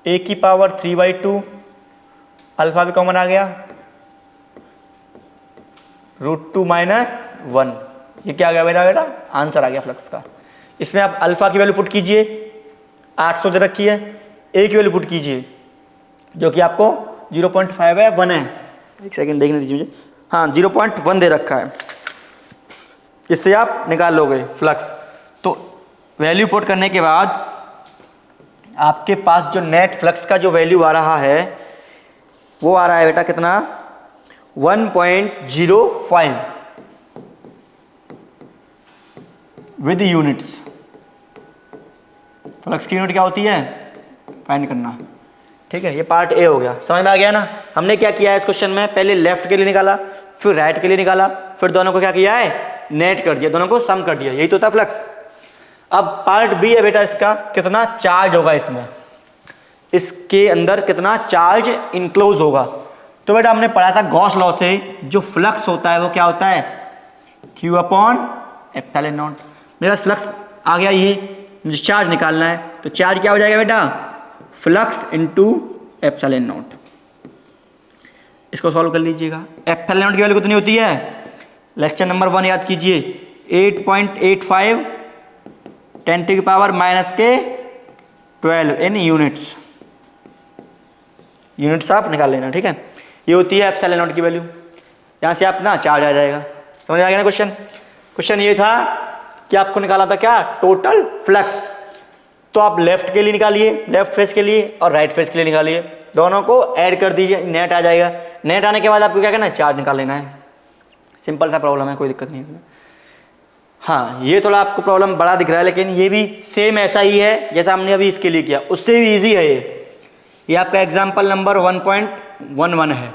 ए की पावर 3/2, अल्फा भी कॉमन आ गया, √2 माइनस 1, ये क्या आ गया मेरा बेटा, आंसर आ गया फ्लक्स का। इसमें आप अल्फा की वैल्यू पुट कीजिए, 800 दे रखी है, ए की वैल्यू पुट कीजिए जो कि आपको 0.5 है, 1 है, एक सेकेंड देखने दीजिए मुझे, हाँ 0.1 दे रखा है, इससे आप निकाल लोगे फ्लक्स। तो वैल्यू पुट करने के बाद आपके पास जो नेट फ्लक्स का जो वैल्यू आ रहा है वो आ रहा है बेटा कितना, 1.05, विद यूनिट्स। फ्लक्स की यूनिट क्या होती है, फाइंड करना। ठीक है, ये पार्ट ए हो गया, समझ में आ गया ना। हमने क्या किया है इस क्वेश्चन में, पहले लेफ्ट के लिए निकाला, फिर राइट के लिए निकाला, फिर दोनों को क्या किया है, नेट कर दिया, दोनों को सम कर दिया, यही तो था फ्लक्स। अब पार्ट बी है बेटा इसका, कितना चार्ज होगा इसमें, इसके अंदर कितना चार्ज इंक्लोज होगा। तो बेटा हमने पढ़ा था गॉस लॉ से, जो फ्लक्स होता है वो क्या होता है, Q अपॉन एप्सिलॉन नॉट। मेरा फ्लक्स आ गया, ये मुझे चार्ज निकालना है, तो चार्ज क्या हो जाएगा बेटा, फ्लक्स इनटू एप्सिलॉन नॉट। इसको सॉल्व कर लीजिएगा। एप्सिलॉन नॉट की वैल्यू कितनी होती है, लेक्चर नंबर 1 याद कीजिए, 8.85 10⁻⁻12 इन यूनिट्स। यूनिट्स आप निकाल लेना, ठीक है। ये होती है एप्सिलॉन नॉट की वैल्यू, यहाँ से आप ना चार्ज आ जाएगा। समझ आ गया ना क्वेश्चन। क्वेश्चन ये था कि आपको निकाला था क्या, टोटल फ्लक्स। तो आप लेफ्ट के लिए निकालिए, लेफ्ट फेस के लिए, और राइट फेस के लिए निकालिए, दोनों को ऐड कर दीजिए, नेट आ जाएगा। नेट आने के बाद आपको क्या करना है, चार्ज निकाल लेना है। सिंपल सा प्रॉब्लम है, कोई दिक्कत नहीं है। हाँ, ये थोड़ा आपको प्रॉब्लम बड़ा दिख रहा है, लेकिन ये भी सेम ऐसा ही है जैसा हमने अभी इसके लिए किया, उससे भी ईजी है ये आपका एग्जाम्पल नंबर 1.11 है।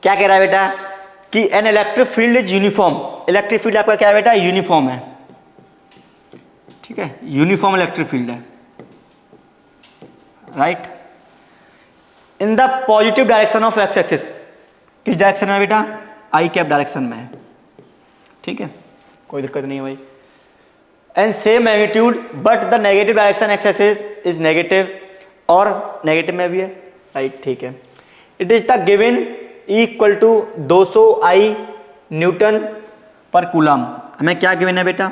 क्या कह रहा है बेटा कि an electric field is uniform. Electric field आपका क्या है बेटा, यूनिफॉर्म है, ठीक है, यूनिफॉर्म इलेक्ट्रिक फील्ड है, right, in the positive direction of x axis. किस डायरेक्शन में बेटा, आई कैप डायरेक्शन में है, ठीक है, कोई दिक्कत नहीं है भाई। And same magnitude but the negative direction x axis is negative, और नेगेटिव में भी है, राइट, ठीक है। It is the given equal to 200 i newton per coulomb. हमें क्या गिवन है बेटा,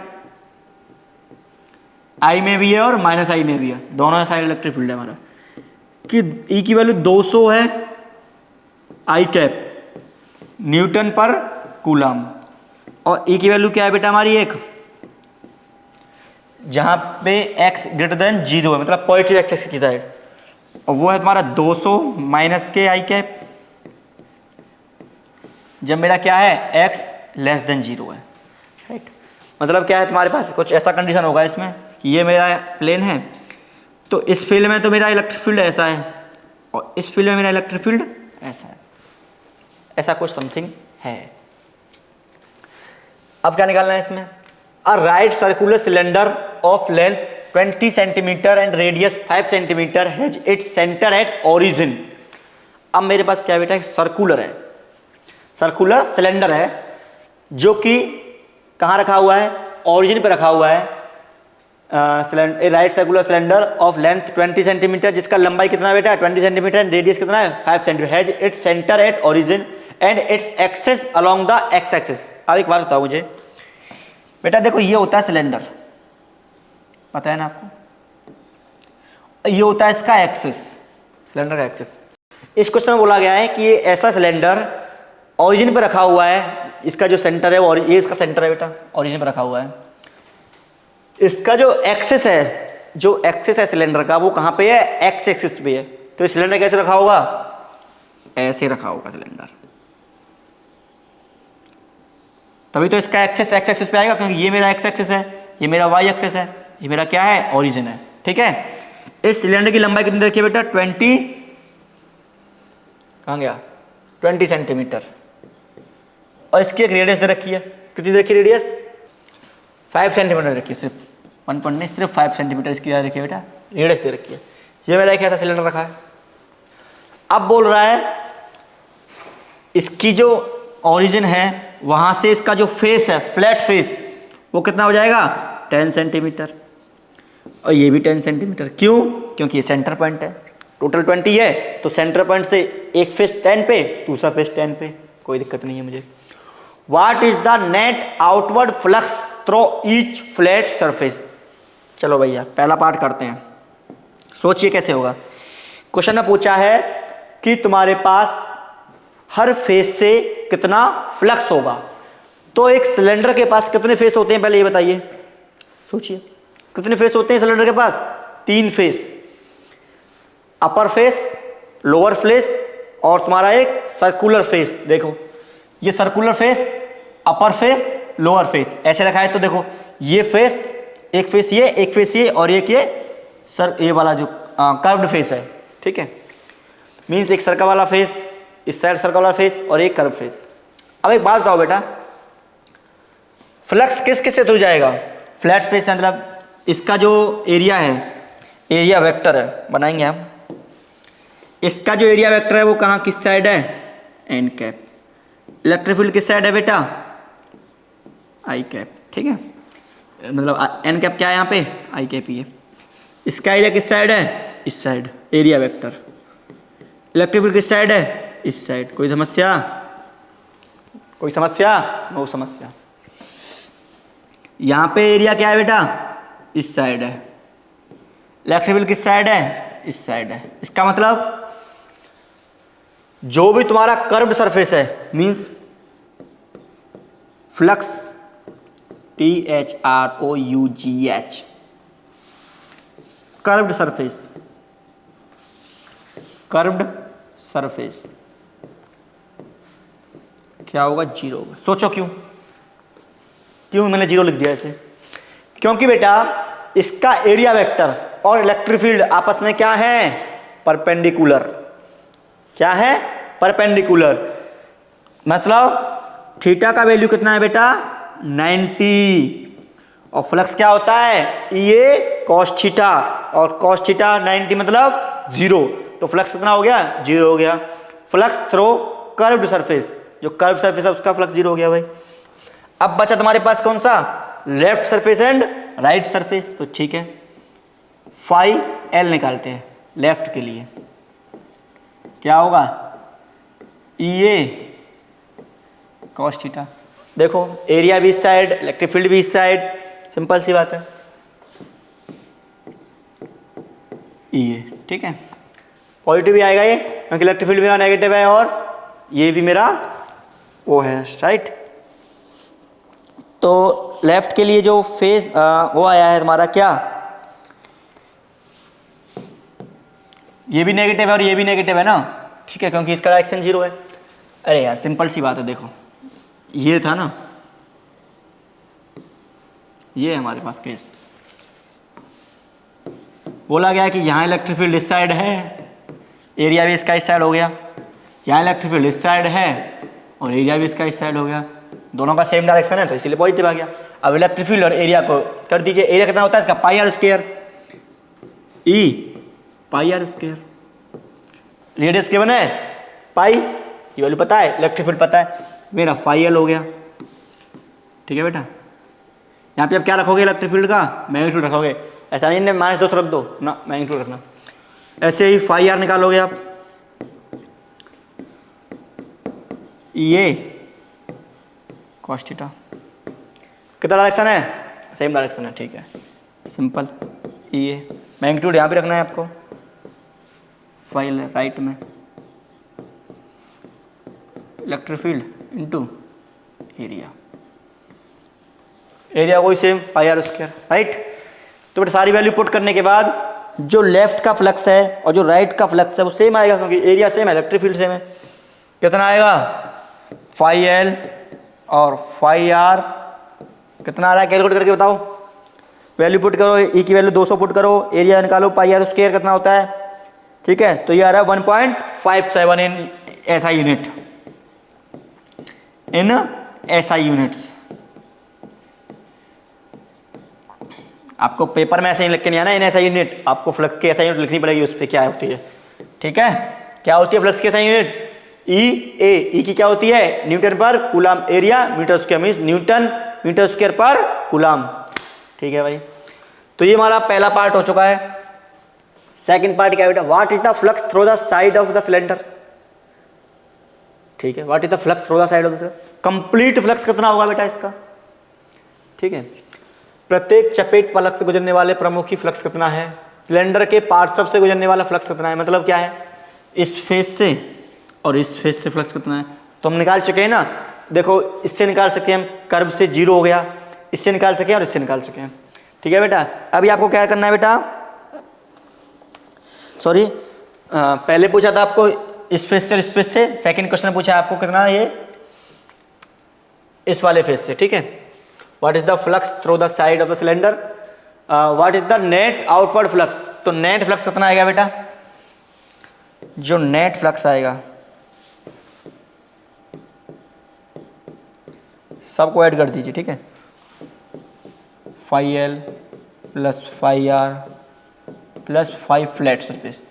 आई में भी है और माइनस आई में भी है, दोनों साइड इलेक्ट्रिक फील्ड है हमारा, कि ई की वैल्यू 200 है आई कैप न्यूटन पर कूलम, और ई की वैल्यू क्या है बेटा हमारी, एक, जहां पे x ग्रेटर देन 0 है, मतलब पॉजिटिव एक्सिस की साइड, और वो है तुम्हारा 200 माइनस के आई कैप, जब मेरा क्या है x लेस देन 0 है, राइट। मतलब क्या है तुम्हारे पास कुछ ऐसा कंडीशन होगा इसमें कि ये मेरा प्लेन है, तो इस फील्ड में तो मेरा इलेक्ट्रिक फील्ड ऐसा है, और इस फील्ड में मेरा इलेक्ट्रिक फील्ड ऐसा है, ऐसा कुछ समथिंग है। अब क्या निकालना है इसमें, a right circular cylinder of length 20 centimetre and radius 5 centimetre has its centre at origin. अब मेरे पास क्या बेटा, सर्कुलर है, सर्कुलर सिलेंडर है, जो कि कहाँ रखा हुआ है, ओरिजिन पे रखा हुआ है। Right circular cylinder of length 20 centimetre, जिसका लंबाई कितना बेटा 20 सेंटीमीटर एंड रेडियस कितना है 5 centimetre, has its centre at origin and its axis along the x axis. अब एक बात बताओ मुझे बेटा, देखो ये होता है सिलेंडर, पता है ना आपको, ये होता है इसका एक्सिस, सिलेंडर का एक्सिस। इस क्वेश्चन में बोला गया है कि ये ऐसा सिलेंडर ओरिजिन पे रखा हुआ है, इसका जो सेंटर है वो, ये इसका सेंटर है बेटा, ओरिजिन पे रखा हुआ है। इसका जो एक्सिस है, जो एक्सिस है सिलेंडर का, वो कहाँ पे है, एक्स एक्सिस पे है। तो सिलेंडर कैसे रखा होगा, ऐसे रखा होगा सिलेंडर, तभी तो इसका एक्सिस एक्स एक्सिस पे आएगा, क्योंकि ये मेरा एक्स एक्सिस है, ये मेरा वाई एक्सिस है, ये मेरा क्या है, ओरिजिन है, ठीक है। इस सिलेंडर की लंबाई कितनी रखी है बेटा, 20, कहाँ गया, 20 सेंटीमीटर, और इसकी एक रेडियस दे रखी है, कितनी दे रखी है रेडियस, 5 सेंटीमीटर रखी है, सिर्फ 1 पॉइंट नहीं, सिर्फ 5 सेंटीमीटर इसकी क्या रखी है बेटा, रेडियस दे रखी है। ये मेरा एक ऐसा सिलेंडर रखा है। अब बोल रहा है इसकी जो ओरिजिन है वहां से इसका जो फेस है, फ्लैट फेस, वो कितना हो जाएगा, 10 सेंटीमीटर, और ये भी 10 सेंटीमीटर। क्यों, क्योंकि ये सेंटर पॉइंट है, टोटल 20 है, तो सेंटर पॉइंट से एक फेस 10 पे, दूसरा फेस 10 पे, कोई दिक्कत नहीं है मुझे। What is the net outward flux through each flat surface. चलो भैया पहला पार्ट करते हैं, सोचिए कैसे होगा। क्वेश्चन में पूछा है कि तुम्हारे पास हर फेस से कितना फ्लक्स होगा, तो एक सिलेंडर के पास कितने फेस होते हैं, पहले ये बताइए, सोचिए कितने फेस होते हैं सिलेंडर के पास, 3 फेस, अपर फेस, लोअर फेस, और तुम्हारा एक सर्कुलर फेस। देखो ये सर्कुलर फेस, अपर फेस, लोअर फेस, ऐसे रखा है तो देखो ये फेस, एक फेस ये, एक फेस ये, और एक ये सर ये वाला जो कर्व्ड फेस है, ठीक है। मीन्स एक सर्कल वाला फेस, इस साइड सर्कल वाला फेस और एक कर्व फेस। अब एक बात बताओ बेटा, फ्लक्स किस किस से थ्रू जाएगा? फ्लैट फेस मतलब इसका जो एरिया है, एरिया वेक्टर है, बनाएंगे हम। इसका जो एरिया वेक्टर है वो कहाँ किस साइड है? N cap. इलेक्ट्रिक फील्ड किस साइड है बेटा? आई कैप, ठीक है। मतलब एन कैप क्या है यहाँ पे? आई कैप ही है। इसका एरिया किस साइड है? इस side, area vector. Electric field किस साइड है? इस साइड। कोई समस्या? कोई समस्या? नो समस्या। यहाँ पे एरिया क्या है बेटा? इस साइड है। इलेक्ट्रिक फील्ड किस साइड है? इस साइड है। इसका मतलब जो भी तुम्हारा कर्व्ड सरफेस है, means flux, THROUGH, curved surface, curved surface क्या होगा? जीरो होगा। सोचो क्यों? क्यों मैंने जीरो लिख दिया ऐसे? क्योंकि बेटा इसका एरिया वेक्टर और इलेक्ट्रिक फील्ड आपस में क्या है? परपेंडिकुलर। क्या है? परपेंडिकुलर। मतलब थीटा का वैल्यू कितना है बेटा? 90। और फ्लक्स क्या होता है? ये कॉस थीटा, और कॉस थीटा 90 मतलब जीरो। तो फ्लक्स कितना हो गया? जीरो हो गया। फ्लक्स थ्रू कर्व्ड सरफेस, जो कर्व सरफेस है उसका फ्लक्स जीरो हो गया भाई। अब बचा तुम्हारे पास कौन सा? Left surface and right surface. तो ठीक है, फाई एल निकालते हैं लेफ्ट के लिए। क्या होगा? ये कॉस थीटा। देखो एरिया भी इस साइड, इलेक्ट्रिक फील्ड भी इस साइड, सिंपल सी बात है। ये ठीक है, पॉजिटिव भी आएगा ये, क्योंकि इलेक्ट्रिक फील्ड मेरा नेगेटिव है और ये भी मेरा वो है, राइट। तो लेफ्ट के लिए जो फेस वो आया है तुम्हारा क्या? ये भी नेगेटिव है और ये भी नेगेटिव है ना, ठीक है, क्योंकि इसका डायरेक्शन जीरो है। अरे यार सिंपल सी बात है, देखो ये था ना, ये है हमारे पास केस। बोला गया कि यहाँ इलेक्ट्रिक फील्ड इस साइड है, एरिया भी इसका इस साइड हो गया। यहाँ इलेक्ट्रिक फील्ड इस साइड है और एरिया भी इसका इस साइड हो गया। दोनों का सेम डायरेक्शन है तो इसीलिए पॉजिटिव आ गया। अब इलेक्ट्रिक फील्ड और एरिया को कर दीजिए। एरिया कितना होता है इसका? Pi r square, E pi r square. Radius क्या बना है? पाई, ये वैल्यू पता है, इलेक्ट्रिक फील्ड पता है, मेरा फाई एल हो गया। ठीक है बेटा, यहाँ पे आप क्या रखोगे? इलेक्ट्रिक फील्ड का मैग्नीट्यूड रखोगे। ऐसा नहीं है -2 रख दो ना, मैग्नीट्यूड रखना। ऐसे ही फाई आर निकालोगे आप, ये कॉस थीटा। कितना डायरेक्शन है? सेम डायरेक्शन है, ठीक है, सिंपल। ये मैग्नीट्यूड यहाँ पे रखना है आपको, फाइल है राइट में, electric field into area. Area वही same pi r square, right. तो बेटा सारी वैल्यू पुट करने के बाद जो लेफ्ट का फ्लक्स है और जो राइट का फ्लक्स है वो सेम आएगा, क्योंकि एरिया सेम है, इलेक्ट्रिक फील्ड सेम है। कितना आएगा? फाई एल और फाई आर कितना आ रहा है? कैलकुलेट करके बताओ। वैल्यू पुट करो, ई की वैल्यू 200 पुट करो, एरिया निकालो, पाई आर स्क्वायर कितना होता है, ठीक है। तो ये आ रहा है 1.57 in SI unit, in SI units. आपको पेपर में ऐसे ही लिख के नहीं आना इन एसआई यूनिट, आपको फ्लक्स की एसआई यूनिट लिखनी पड़ेगी, उस पर क्या होती है, ठीक है। क्या होती है फ्लक्स की एसआई यूनिट? ई की क्या होती है? Newton per coulomb area metre square, means newton metre square per coulomb, ठीक है भाई। तो ये हमारा पहला पार्ट हो चुका है। सेकंड पार्ट क्या है बेटा? What is the flux through the side of the cylinder, ठीक है। What is the flux through the side of the cylinder, complete flux कितना होगा बेटा इसका, ठीक है। प्रत्येक चपेट पलक से गुजरने वाले प्रमुखी फ्लक्स कितना है, सिलेंडर के पार्ट सब से गुजरने वाला फ्लक्स कितना है, मतलब क्या है, इस फेस से और इस फेस से फ्लक्स कितना है, तो हम निकाल चुके हैं ना। देखो इससे निकाल सकते हैं हम, कर्व से जीरो हो गया, इससे निकाल सके और इससे निकाल सके हैं, ठीक है बेटा। अभी आपको क्या करना है बेटा, सॉरी पहले पूछा था आपको इस फेस से और इस फेस से, सेकंड क्वेश्चन में पूछा आपको कितना ये इस वाले फेस से, ठीक है। What is the flux through the side of the cylinder, what is the net outward flux. तो नेट फ्लक्स कितना आएगा बेटा, जो नेट फ्लक्स आएगा, सबको ऐड कर दीजिए, ठीक है, phi L plus phi R plus phi flat surface,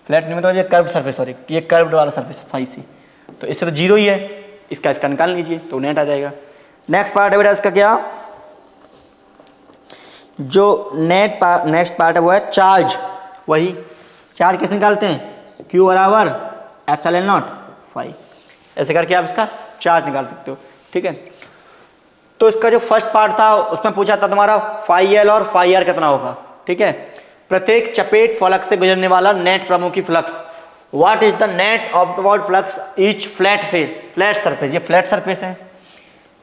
flat नहीं मतलब ये कर्व सरफेस, सॉरी ये कर्व्ड वाला सरफेस फाई सी, तो इससे तो जीरो ही है, इसका निकाल लीजिए तो नेट आ जाएगा। नेक्स्ट पार्ट है बेटा इसका क्या, जो नेक्स्ट पार्ट है वो है चार्ज। वही चार्ज कैसे निकालते हैं, Q बराबर एप्सिलॉन नॉट फाई, ऐसे करके आप इसका चार्ज निकाल सकते हो, ठीक है। तो इसका जो फर्स्ट पार्ट था उसमें पूछा था तुम्हारा फाई एल और फाई आर कितना होगा, ठीक है। प्रत्येक चपेट फलक से गुजरने वाला नेट प्रमुखी flux, what is the net outward flux each flat face, flat surface, ये फ्लैट सरफेस है,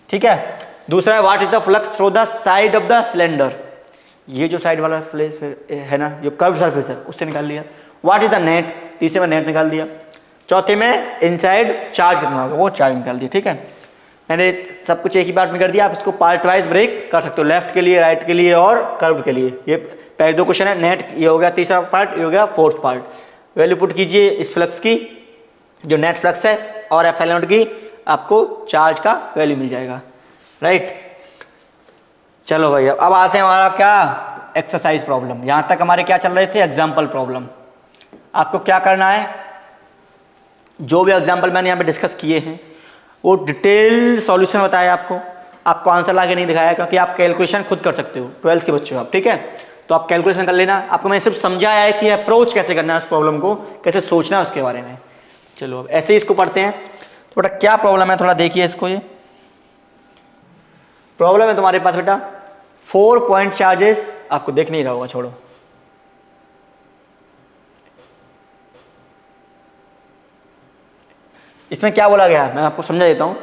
ठीक है। दूसरा है what is the flux through the side of the cylinder, ये जो साइड वाला फ्लेस है ना, जो कर्व सरफेस है उससे निकाल लिया। व्हाट इज द नेट, तीसरे में नेट निकाल दिया। चौथे में इनसाइड चार्ज कितना होगा, वो चार्ज निकाल दिया, ठीक है। मैंने सब कुछ एक ही पार्ट में कर दिया, आप इसको पार्ट वाइज ब्रेक कर सकते हो, लेफ्ट के लिए, राइट के लिए और कर्व के लिए। ये पहले दो क्वेश्चन है, नेट ये हो गया तीसरा पार्ट, ये हो गया फोर्थ पार्ट। वैल्यू पुट कीजिए इस फ्लक्स की, जो नेट फ्लक्स है, और एप्सिलॉन नॉट की, आपको चार्ज का वैल्यू मिल जाएगा, राइट। चलो भाई अब आते हैं हमारा क्या, एक्सरसाइज प्रॉब्लम। यहाँ तक हमारे क्या चल रहे थे, एग्जाम्पल प्रॉब्लम। आपको क्या करना है, जो भी एग्जाम्पल मैंने यहाँ पे डिस्कस किए हैं वो डिटेल सॉल्यूशन बताया आपको आंसर लाके नहीं दिखाया, क्योंकि आप कैलकुलेशन खुद कर सकते हो, 12th के बच्चे हो आप, ठीक है। तो आप कैलकुलेशन कर लेना, आपको मैंने सिर्फ समझाया है कि अप्रोच कैसे करना है उस प्रॉब्लम को, कैसे सोचना है उसके बारे में। चलो अब ऐसे ही इसको पढ़ते हैं। तो बेटा क्या प्रॉब्लम है, थोड़ा देखिए इसको। ये प्रॉब्लम है तुम्हारे पास बेटा 4 पॉइंट चार्जेस, आपको देख नहीं रहा होगा, छोड़ो। इसमें क्या बोला गया है मैं आपको समझा देता हूं।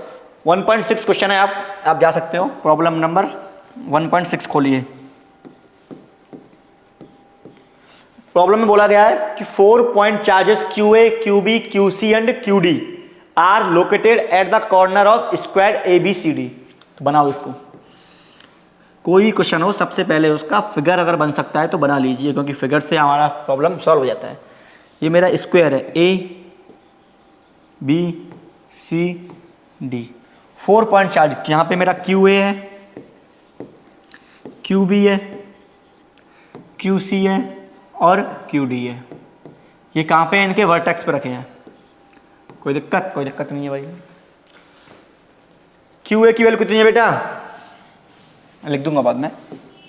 1.6 क्वेश्चन है, आप जा सकते हो, प्रॉब्लम नंबर 1.6 खोलिए। प्रॉब्लम में बोला गया है कि 4 point charges QA, QB, QC and QD are located at the corner of square ABCD। तो बनाओ इसको, कोई भी क्वेश्चन हो सबसे पहले उसका फिगर अगर बन सकता है तो बना लीजिए, क्योंकि फिगर से हमारा प्रॉब्लम सॉल्व हो जाता है। ये मेरा स्क्वायर है ABCD, 4 पॉइंट चार्ज, यहाँ पे मेरा QA है, QB है, QC है और QD है। ये कहाँ पे, इनके वर्टेक्स पे रखे हैं। कोई दिक्कत नहीं है भाई। QA की वैल्यू कितनी है बेटा, लिख दूंगा बाद में।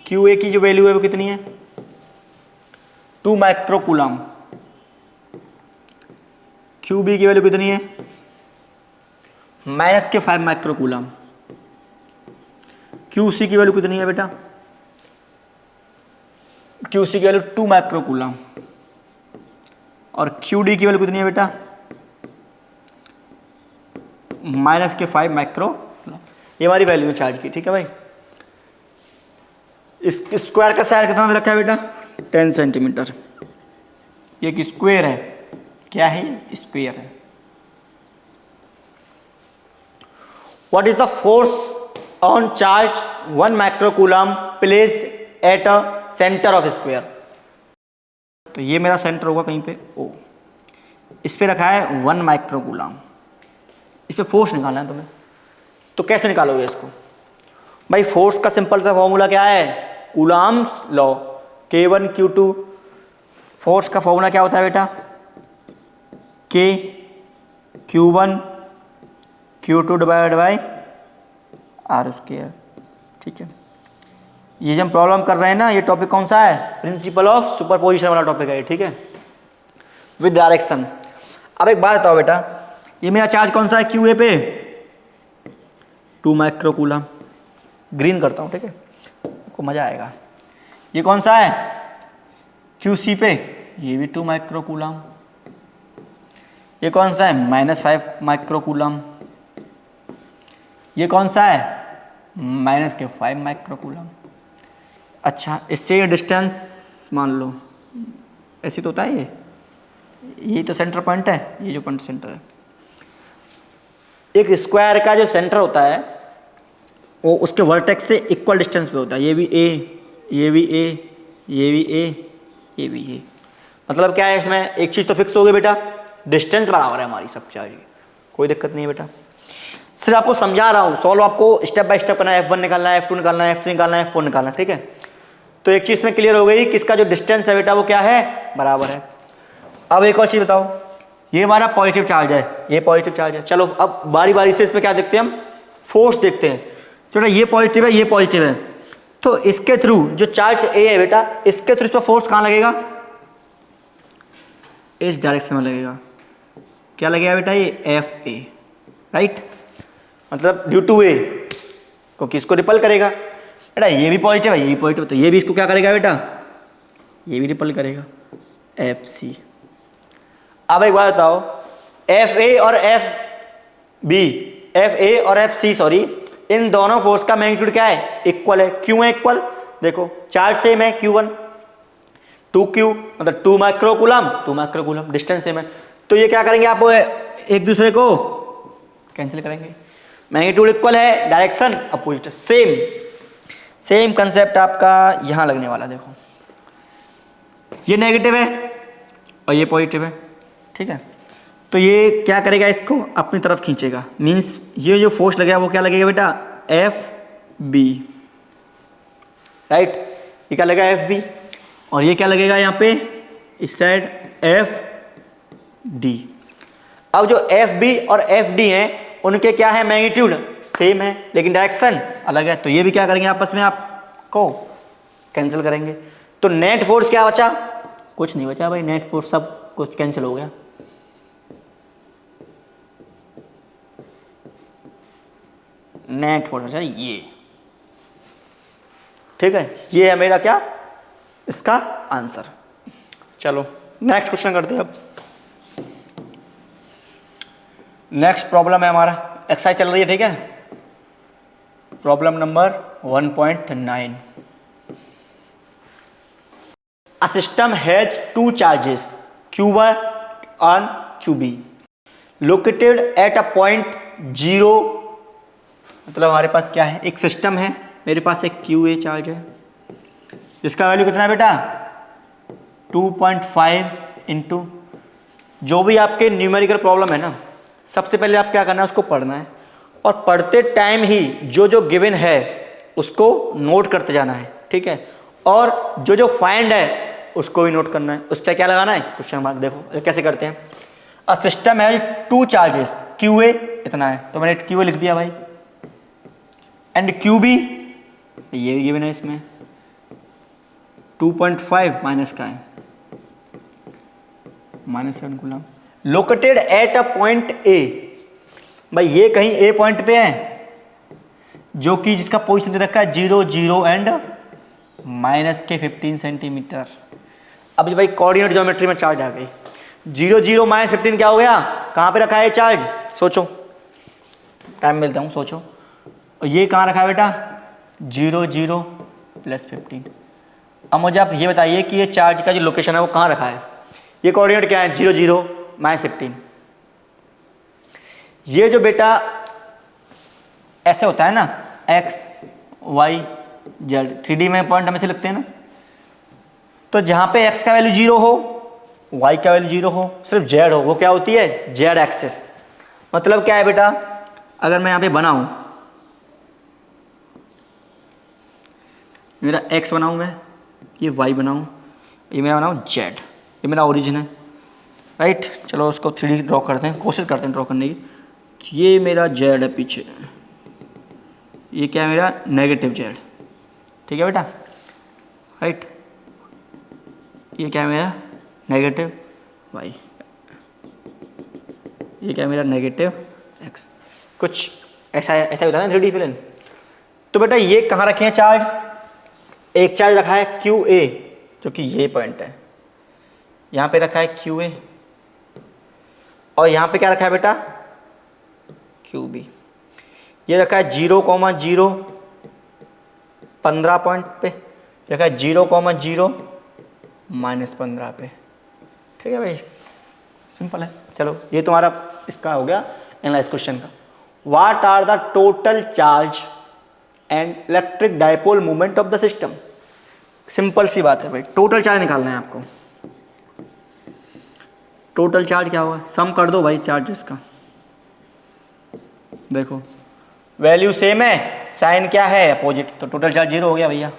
QA की जो वैल्यू है वो कितनी है, 2 माइक्रोकूलम। QB की वैल्यू कितनी है, -5 माइक्रोकूलम। QC की वैल्यू कितनी है बेटा, QC की वैल्यू 2 माइक्रोकूलम। और QD की वैल्यू कितनी है बेटा, -5 माइक्रोकूलम। ये हमारी वैल्यू है चार्ज की, ठीक है भाई। इस स्क्वायर का साइड कितना रखा है बेटा, 10 सेंटीमीटर। ये एक स्क्वायर है, क्या है, स्क्वायर है। What is the force on charge 1 microcoulomb placed at a centre of square. तो ये मेरा सेंटर होगा कहीं पे O, इस पे रखा है 1 माइक्रोकूलम, इस पे फोर्स निकालना है तुम्हें। तो कैसे निकालोगे इसको भाई, फोर्स का सिंपल सा फॉर्मूला क्या है, Coulomb's law, K1 Q2। Force का फॉर्मूला क्या होता है बेटा, K Q1 Q2 divide by R square, ठीक है। ये जो हम प्रॉब्लम कर रहे हैं ना, ये टॉपिक कौन सा है, प्रिंसिपल ऑफ सुपरपोजिशन वाला टॉपिक है, ठीक है, विद डायरेक्शन। अब एक बात बताओ बेटा, ये मेरा चार्ज कौन सा है QA पे, 2 माइक्रोकूलम। ग्रीन करता हूँ, ठीक है, आपको मजा आएगा। ये कौन सा है QC पे, ये भी 2 माइक्रोकूलम। ये कौन सा है, -5 माइक्रोकूलम। ये कौन सा है, -5 माइक्रोकूलम। अच्छा, इससे ये डिस्टेंस मान लो, ऐसी तो होता है, यही तो सेंटर पॉइंट है, ये जो पॉइंट सेंटर है। एक स्क्वायर का जो सेंटर होता है वो उसके वर्टेक्स से इक्वल डिस्टेंस पे होता है। ये भी ए, ये भी ए, ये भी ए, ये भी ए। मतलब क्या है इसमें, एक चीज़ तो फिक्स हो गई बेटा, डिस्टेंस बराबर है हमारी सब चाहिए, कोई दिक्कत नहीं है बेटा। सिर्फ आपको समझा रहा हूँ, सॉल्व आपको स्टेप बाय स्टेप करना है, F1 निकालना है, F2 निकालना है, F3 निकालना है, F4 निकालना है, ठीक है। तो एक चीज़ में क्लियर हो गई कि इसका जो डिस्टेंस है बेटा वो क्या है, बराबर है। अब एक और चीज़ बताओ, ये हमारा पॉजिटिव चार्ज है, ये पॉजिटिव चार्ज है। चलो अब बारी बारी से इस पर क्या देखते हैं हम, फोर्स देखते हैं। चलो ये पॉजिटिव है, ये पॉजिटिव है, तो इसके थ्रू जो चार्ज ए है बेटा, इसके थ्रू इस पर फोर्स कहाँ लगेगा, इस डायरेक्शन में लगेगा। क्या लगेगा बेटा, ये एफ ए, राइट। मतलब ड्यू टू ए, क्योंकि इसको रिपल करेगा बेटा, ये भी पॉजिटिव है, ये भी पॉजिटिव, तो ये भी इसको क्या करेगा बेटा, ये भी रिपल करेगा, एफ सी। अब एक बात बताओ, एफ ए और एफ बी, एफ ए और एफ सी सॉरी, इन दोनों फोर्स का मैग्नीट्यूड क्या है, इक्वल है। क्यों है इक्वल, देखो चार्ज सेम है Q1, 2Q मतलब 2 माइक्रोकूलम, 2 माइक्रोकूलम, डिस्टेंस सेम है। तो ये क्या करेंगे, आप एक दूसरे को कैंसिल करेंगे, मैग्नीट्यूड इक्वल है, direction opposite, same same concept आपका यहां लगने वाला। देखो ये नेगेटिव है और ये पॉजिटिव है, ठीक है। तो ये क्या करेगा, इसको अपनी तरफ खींचेगा, मींस ये जो फोर्स लगेगा वो क्या लगेगा बेटा, एफ बी, राइट। ये क्या लगेगा, एफ बी, और ये क्या लगेगा यहाँ पे इस साइड, एफ डी। अब जो एफ बी और एफ डी हैं उनके क्या है, मैग्नीट्यूड सेम है लेकिन डायरेक्शन अलग है। तो ये भी क्या करेंगे, आपस में आपको कैंसिल करेंगे। तो नेट फोर्स क्या बचा, कुछ नहीं बचा भाई, नेट फोर्स सब कुछ कैंसिल हो गया। नेट फोर्स बचा ये, ठीक है। ये है मेरा क्या, इसका आंसर। चलो नेक्स्ट क्वेश्चन करते हैं। अब नेक्स्ट प्रॉब्लम है हमारा, एक्सरसाइज चल रही है, ठीक है। Problem number 1.9। A system has two charges Q1 and QB located at a point 0। मतलब हमारे पास क्या है, एक सिस्टम है, मेरे पास एक QA चार्ज है जिसका वैल्यू कितना है बेटा, 2.5 इंटू जो भी आपके न्यूमेरिकल प्रॉब्लम है ना, सबसे पहले आप क्या करना है, उसको पढ़ना है और पढ़ते टाइम ही जो जो गिवन है उसको नोट करते जाना है, ठीक है। और जो जो फाइंड है उसको भी नोट करना है, उस पर क्या लगाना है, क्वेश्चन मार्क। देखो कैसे करते हैं, अ सिस्टम है 2 चार्जेस, QA इतना है तो मैंने QA लिख दिया भाई, एंड QB ये भी गिवन है, इसमें 2.5 माइनस का है, -7 coulomb, located at a point A. भाई ये कहीं ए पॉइंट पे है जो कि जिसका पोजीशन दे रखा है 0 0 एंड -15 सेंटीमीटर। अब भाई कोऑर्डिनेट ज्योमेट्री में चार्ज आ गई, 0 0 -15 क्या हो गया, कहाँ पे रखा है चार्ज, सोचो, टाइम मिलता हूँ सोचो। और ये कहाँ रखा है बेटा, 0 0 +15। अब मुझे आप ये बताइए कि ये चार्ज का जो लोकेशन है वो कहाँ रखा है। ये कोऑर्डिनेट क्या है, 0 0 -15। ये जो बेटा ऐसे होता है ना, x y z, 3D में पॉइंट हमें से लिखते हैं ना, तो जहां पे x का वैल्यू 0 हो, y का वैल्यू 0 हो, सिर्फ z हो, वो क्या होती है, z एक्सिस। मतलब क्या है बेटा, अगर मैं यहां पे बनाऊं, मेरा x बनाऊं मैं, ये y बनाऊं, ये मेरा बनाऊं z, ये मेरा ओरिजिन है, राइट। चलो उसको 3D ड्रॉ करते हैं, कोशिश करते हैं ड्रॉ करने की। ये मेरा z है पीछे, ये क्या है मेरा नेगेटिव z, ठीक है बेटा, राइट। ये क्या है मेरा नेगेटिव y, ये क्या है मेरा नेगेटिव x। कुछ ऐसा ऐसा होता है ना 3D प्लेन। तो बेटा ये कहाँ रखे हैं चार्ज, एक चार्ज रखा है QA जो कि ये पॉइंट है, यहाँ पे रखा है QA, और यहाँ पे क्या रखा है बेटा QB। ये रखा है 0, 0 15 पॉइंट पे, रखा है 0, 0 -15 पे, ठीक है भाई, सिंपल है। चलो ये तुम्हारा इसका हो गया एनालाइज क्वेश्चन का। What are the total charge and electric dipole movement of the system. Simple सी बात है भाई, टोटल चार्ज निकालना है आपको। टोटल चार्ज क्या होगा, सम कर दो भाई चार्जेस का। देखो वैल्यू सेम है, साइन क्या है अपोजिट, तो टोटल चार्ज जीरो हो गया भैया।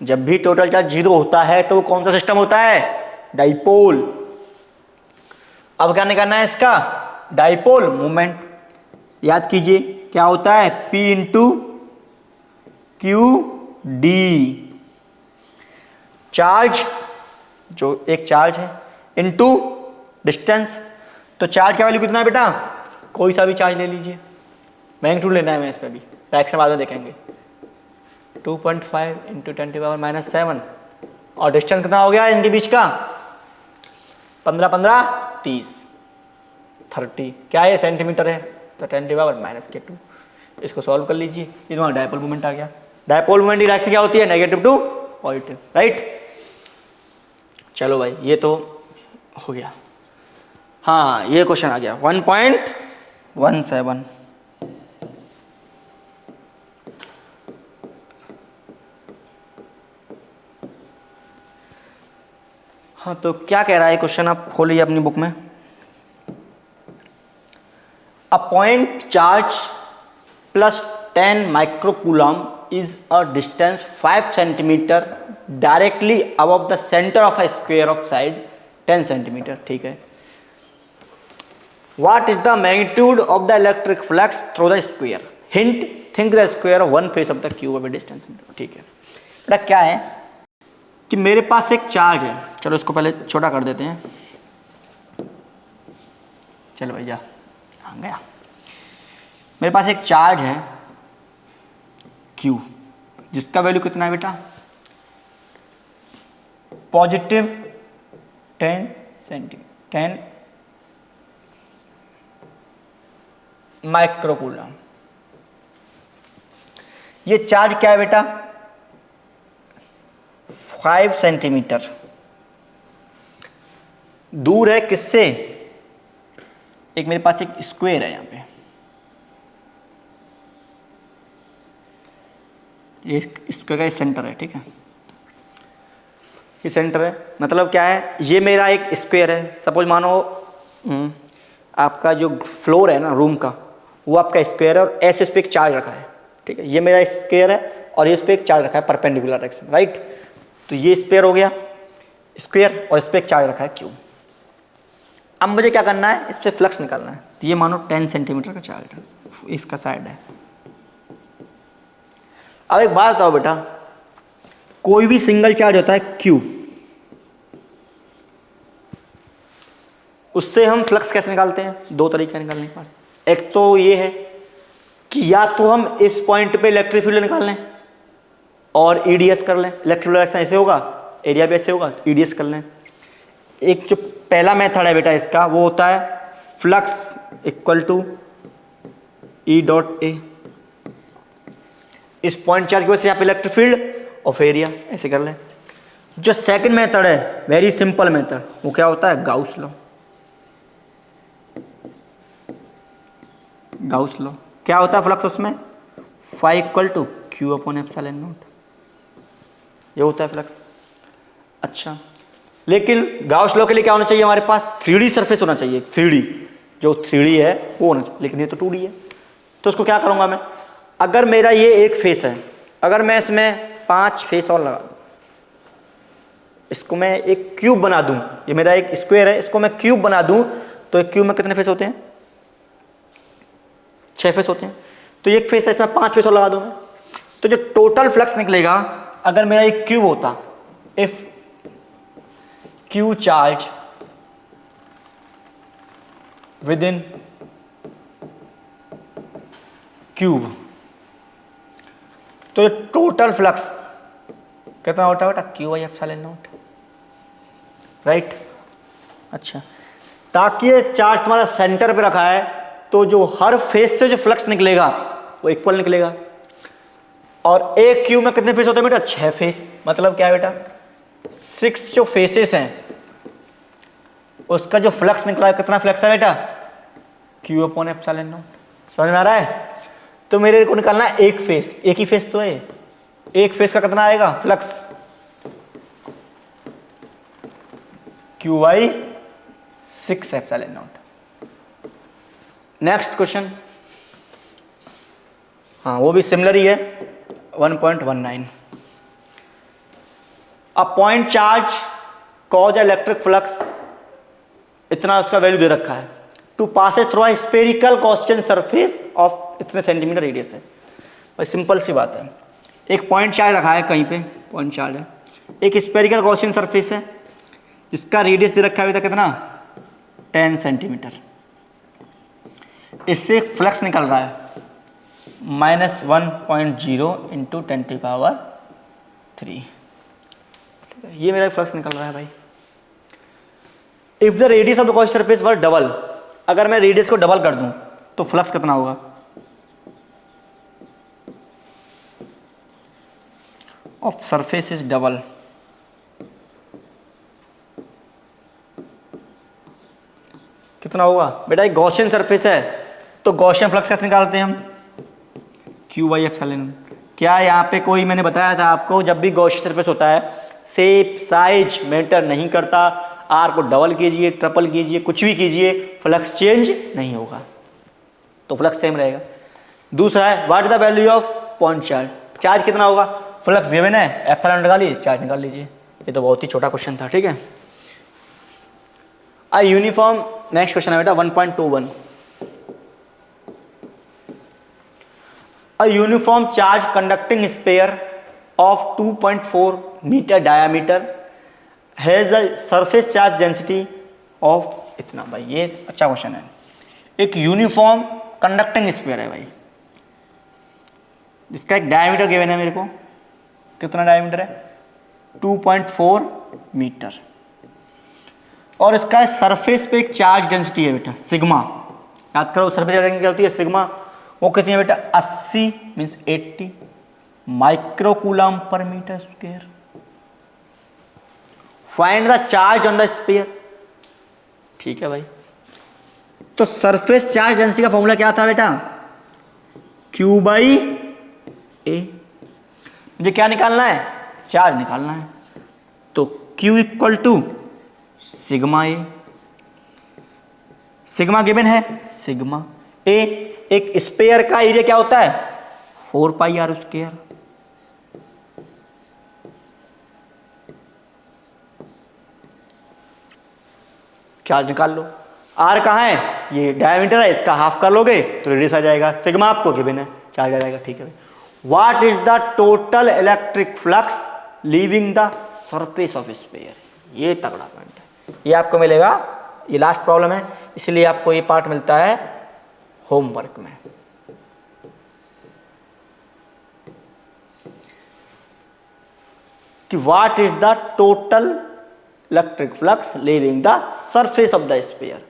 जब भी टोटल चार्ज जीरो होता है तो कौन सा सिस्टम होता है, डाइपोल। अब क्या निकालना है इसका, डाइपोल मूवमेंट। याद कीजिए क्या होता है, P into Q D, charge जो एक चार्ज है इंटू डिस्टेंस। तो चार्ज का वैल्यू कितना है बेटा, कोई सा भी चार्ज ले लीजिए, मैग्नीट्यूड लेना है मैं इस पर भी, डायरेक्शन बाद में देखेंगे। 2.5 इंटू 10⁻⁻⁷, और डिस्टेंस कितना हो गया इनके बीच का, 15 15 30 30, क्या है सेंटीमीटर है, तो 10⁻⁻²। इसको सॉल्व कर लीजिए, ये तुम्हारा डायपोल मूवमेंट आ गया। डायपोल मूवमेंट की डायरेक्शन क्या होती है, नेगेटिव टू पॉजिटिव, राइट। चलो भाई ये तो हो गया। हाँ ये क्वेश्चन आ गया 1.17। हाँ तो क्या कह रहा है क्वेश्चन, आप खोलिए अपनी बुक में। अ point charge plus 10 microcoulomb is a distance 5 centimeter directly above the center of a square of side 10 centimeter, ठीक है। What is the magnitude of the electric flux through the square? Hint, think the square of one face of the cube of a distance, ठीक है। बेटा क्या है कि मेरे पास एक चार्ज है, चलो इसको पहले छोटा कर देते हैं, चलो भैया आ गया। मेरे पास एक चार्ज है Q, जिसका वैल्यू कितना है बेटा, पॉजिटिव 10 सेंटीमीटर 10 माइक्रोकूलम। ये चार्ज क्या है बेटा, 5 सेंटीमीटर दूर है किससे, एक मेरे पास एक स्क्वायर है यहाँ पे, ये स्क्वायर का सेंटर है, ठीक है। ये सेंटर है, मतलब क्या है, ये मेरा एक स्क्वायर है। सपोज मानो आपका जो फ्लोर है ना रूम का, वो आपका स्क्वायर है और ऐसे इस पर एक चार्ज रखा है, ठीक है। ये मेरा स्क्वायर है और इस पर एक चार्ज रखा है परपेंडिकुलर डायरेक्शन, राइट। तो ये स्क्वायर हो गया स्क्वायर और इस पर एक चार्ज रखा है क्यू। अब मुझे क्या करना है, इस पर फ्लक्स निकालना है। तो ये मानो 10 सेंटीमीटर का चार्ज है, इसका साइड है। अब एक बात बताओ बेटा, कोई भी सिंगल चार्ज होता है Q, उससे हम फ्लक्स कैसे निकालते हैं, दो तरीके निकालने के पास। एक तो ये है कि या तो हम इस पॉइंट पे इलेक्ट्रिक फील्ड निकाल लें और ईडीएस कर लें, इलेक्ट्रिक डायरेक्शन ऐसे होगा, एरिया भी ऐसे होगा, ईडीएस कर लें। एक जो पहला मेथड है बेटा इसका, वो होता है flux equal to E dot A, इस पॉइंट चार्ज की वजह से यहाँ पे इलेक्ट्रिक फील्ड ऑफ एरिया, ऐसे कर लें। जो सेकंड मेथड है, वेरी सिंपल मेथड, वो क्या होता है, गाउस लॉ। गाउस लॉ क्या होता है फ्लक्स उसमें, phi equal to Q upon epsilon nought, ये होता है फ्लक्स। अच्छा, लेकिन गाउस लॉ के लिए क्या होना चाहिए, हमारे पास 3D सरफेस होना चाहिए, 3D जो 3D है वो होना चाहिए, लेकिन ये तो 2D है। तो उसको क्या करूँगा मैं, अगर मेरा ये एक फेस है, अगर मैं इसमें 5 फेस और लगा दूँ, इसको मैं एक क्यूब बना दूँ, ये मेरा एक स्क्वायर है, इसको मैं क्यूब बना दूँ, तो एक क्यूब में कितने फेस होते हैं, 6 फेस होते हैं। तो एक फेस है, इसमें 5 फेस और लगा दूँ मैं, तो जो टोटल फ्लक्स निकलेगा, अगर मेरा एक क्यूब होता, if Q charge with in cube, तो टोटल फ्लक्स कितना होता है बेटा, Q by epsilon not, right. अच्छा, ताकि ये चार्ज तुम्हारा सेंटर पे रखा है, तो जो हर फेस से जो फ्लक्स निकलेगा वो इक्वल निकलेगा। और एक क्यू में कितने फेस होते हैं बेटा, 6 फेस। मतलब क्या है बेटा, 6 जो फेसेस हैं उसका जो फ्लक्स निकला है, कितना फ्लक्स है बेटा, क्यू अपॉन एप्सिलॉन नॉट। समझ में आ रहा है। तो मेरे को निकालना है एक फेस, एक ही फेस तो है, एक फेस का कितना आएगा flux, Q by 6 epsilon nought. Next question, हाँ वो भी सिमिलर ही है, 1.19। A point charge cause electric flux, इतना उसका वैल्यू दे रखा है, to pass through a spherical Gaussian surface of इतने सेंटीमीटर रेडियस है। भाई सिंपल सी बात है, एक पॉइंट चार्ज रखा है कहीं पे, पॉइंट चार्ज है, एक स्फेरिकल गॉसियन सरफेस है जिसका रेडियस दे रखा है अभी तक कितना 10 सेंटीमीटर, इससे फ्लक्स निकल रहा है -1.0 इंटू 10⁻3। ये मेरा फ्लक्स निकल रहा है भाई। If the radius of the Gaussian surface were double, अगर मैं रेडियस को डबल कर दूं तो फ्लक्स कितना होगा, ऑफ सरफेस इज डबल, कितना होगा बेटा, एक गॉसियन सरफेस है तो गॉसियन फ्लक्स कैसे निकालते हैं हम, क्यू बाई एप्सिलॉन। क्या यहाँ पे कोई मैंने बताया था आपको, जब भी गॉसियन सरफेस होता है शेप साइज मैटर नहीं करता, आर को डबल कीजिए ट्रिपल कीजिए कुछ भी कीजिए फ्लक्स चेंज नहीं होगा, तो फ्लक्स सेम रहेगा। दूसरा है what is the value of point charge, charge कितना होगा, फ्लक्स गिवन है, एप्सिलॉन निकालिए चार्ज निकाल लीजिए। ये तो बहुत ही छोटा क्वेश्चन था, ठीक है। अ यूनिफॉर्म, नेक्स्ट क्वेश्चन है बेटा 1.21। A uniform charge conducting sphere of 2.4 metre diameter has a surface charge density of इतना। भाई ये अच्छा क्वेश्चन है। एक यूनिफॉर्म कंडक्टिंग स्फीयर है भाई, जिसका एक डायमीटर गिवन है मेरे को, कितना डायमीटर है 2.4 मीटर, और इसका सरफेस पे एक चार्ज डेंसिटी है बेटा सिग्मा, याद करो सरफेस चार्ज क्या होती है सिग्मा, वो कितनी है बेटा 80 means 80 microcoulomb per metre square. Find the charge on the sphere, ठीक है भाई। तो सरफेस चार्ज डेंसिटी का फॉर्मूला क्या था बेटा, Q बाई ए। मुझे क्या निकालना है, चार्ज निकालना है, तो Q equal to sigma A, sigma given है सिग्मा ए, एक स्फीयर का एरिया क्या होता है 4 पाई आर स्क्वायर, चार्ज निकाल लो। आर कहाँ है, ये डायमीटर है, इसका हाफ कर लोगे तो रेडियस आ जाएगा, सिग्मा आपको गिवन है, चार्ज आ जाएगा, ठीक है। What is the total electric flux leaving the surface of sphere, ये तगड़ा पॉइंट है, ये आपको मिलेगा, ये लास्ट प्रॉब्लम है, इसलिए आपको ये पार्ट मिलता है होमवर्क में। कि what is the total electric flux leaving the surface of the sphere,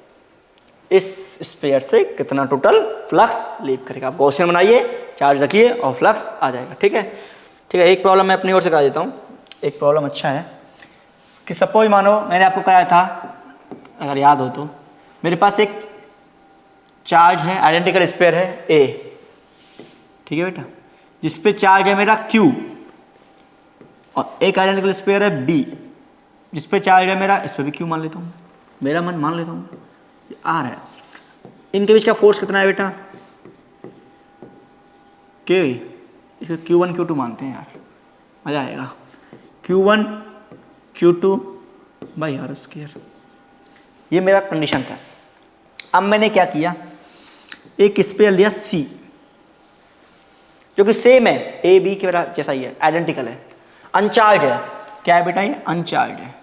इस स्फीयर से कितना टोटल फ्लक्स लीव करेगा। आप गॉसियन बनाइए, चार्ज रखिए और फ्लक्स आ जाएगा, ठीक है। ठीक है, एक प्रॉब्लम मैं अपनी ओर से करा देता हूँ। एक प्रॉब्लम अच्छा है कि सपोज मानो मैंने आपको कराया था, अगर याद हो तो, मेरे पास एक चार्ज है, आइडेंटिकल स्फीयर है ए, ठीक है बेटा, जिसपे चार्ज है मेरा Q, और एक आइडेंटिकल स्फीयर है B जिसपे चार्ज है मेरा, इस पर भी Q मान लेता हूँ, मेरा मन मान लेता हूँ R है। इनके बीच का फोर्स कितना है बेटा K, इसको Q1 Q2 मानते हैं यार, मजा आएगा, Q1 Q2 by are square. ये मेरा कंडीशन था। अब मैंने क्या किया, एक स्फीयर लिया C जो कि सेम है ए बी के जैसा ही है, आइडेंटिकल है, अनचार्ज है, क्या है बेटा ये अनचार्ज है,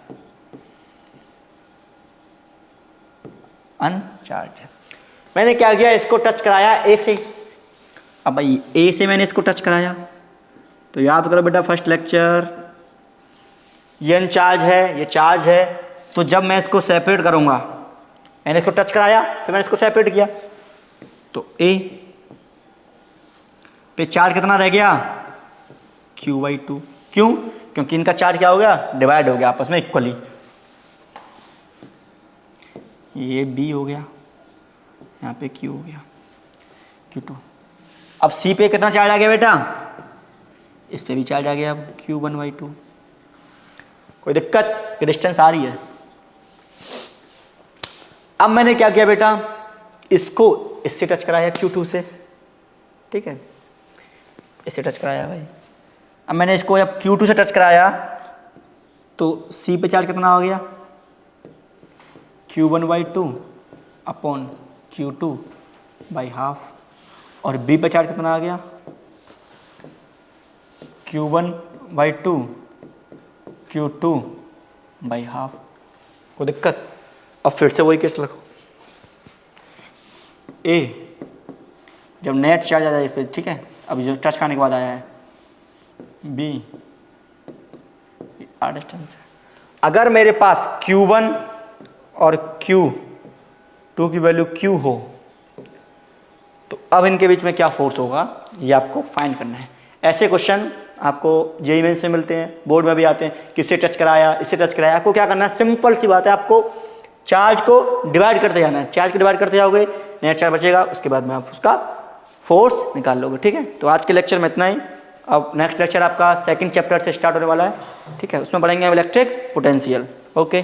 अनचार्ज है। मैंने क्या किया, इसको टच कराया ए से, अब भाई ए से मैंने इसको टच कराया, तो याद करो बेटा फर्स्ट लेक्चर, ये अनचार्ज है ये चार्ज है, तो जब मैं इसको सेपरेट करूंगा, मैंने इसको टच कराया तो मैंने इसको सेपरेट किया, तो ए पे चार्ज कितना रह गया Q/2, क्यों, क्योंकि इनका चार्ज क्या हो गया, डिवाइड हो गया आपस में इक्वली, ये B हो गया, यहाँ पे Q हो गया Q2, अब सी पे कितना चार्ज आ गया बेटा, इस पे भी चार्ज आ गया अब Q1/2। कोई दिक्कत, डिस्टेंस आ रही है। अब मैंने क्या किया बेटा, इसको इससे टच कराया Q2 से, ठीक है, इससे टच कराया भाई। अब मैंने इसको जब Q2 से टच कराया तो C पे चार्ज कितना हो गया, Q1/2 अपॉन Q2/½ और B पे चार्ज कितना आ गया, Q1/2 Q2/½ कोई दिक्कत। अब फिर से वही केस रखो, ए जब नेट चार्ज आ जाए इस पर, ठीक है, अब जो टच करने के बाद आया है बी आर डिस्टेंस है। अगर मेरे पास Q1 और Q2 की वैल्यू Q हो तो अब इनके बीच में क्या फोर्स होगा ये आपको फाइंड करना है। ऐसे क्वेश्चन आपको जेईई मेंस में मिलते हैं, बोर्ड में भी आते हैं, किससे टच कराया, इससे टच कराया। आपको क्या करना है, सिंपल सी बात है, आपको चार्ज को डिवाइड करते जाना है। चार्ज को डिवाइड करते जाओगे, नेट चार्ज बचेगा, उसके बाद में आप उसका फोर्स निकाल लोगे, ठीक है। तो आज के लेक्चर में इतना ही। अब नेक्स्ट लेक्चर आपका सेकंड चैप्टर से स्टार्ट होने वाला है, ठीक है, उसमें पढ़ेंगे इलेक्ट्रिक पोटेंशियल। ओके।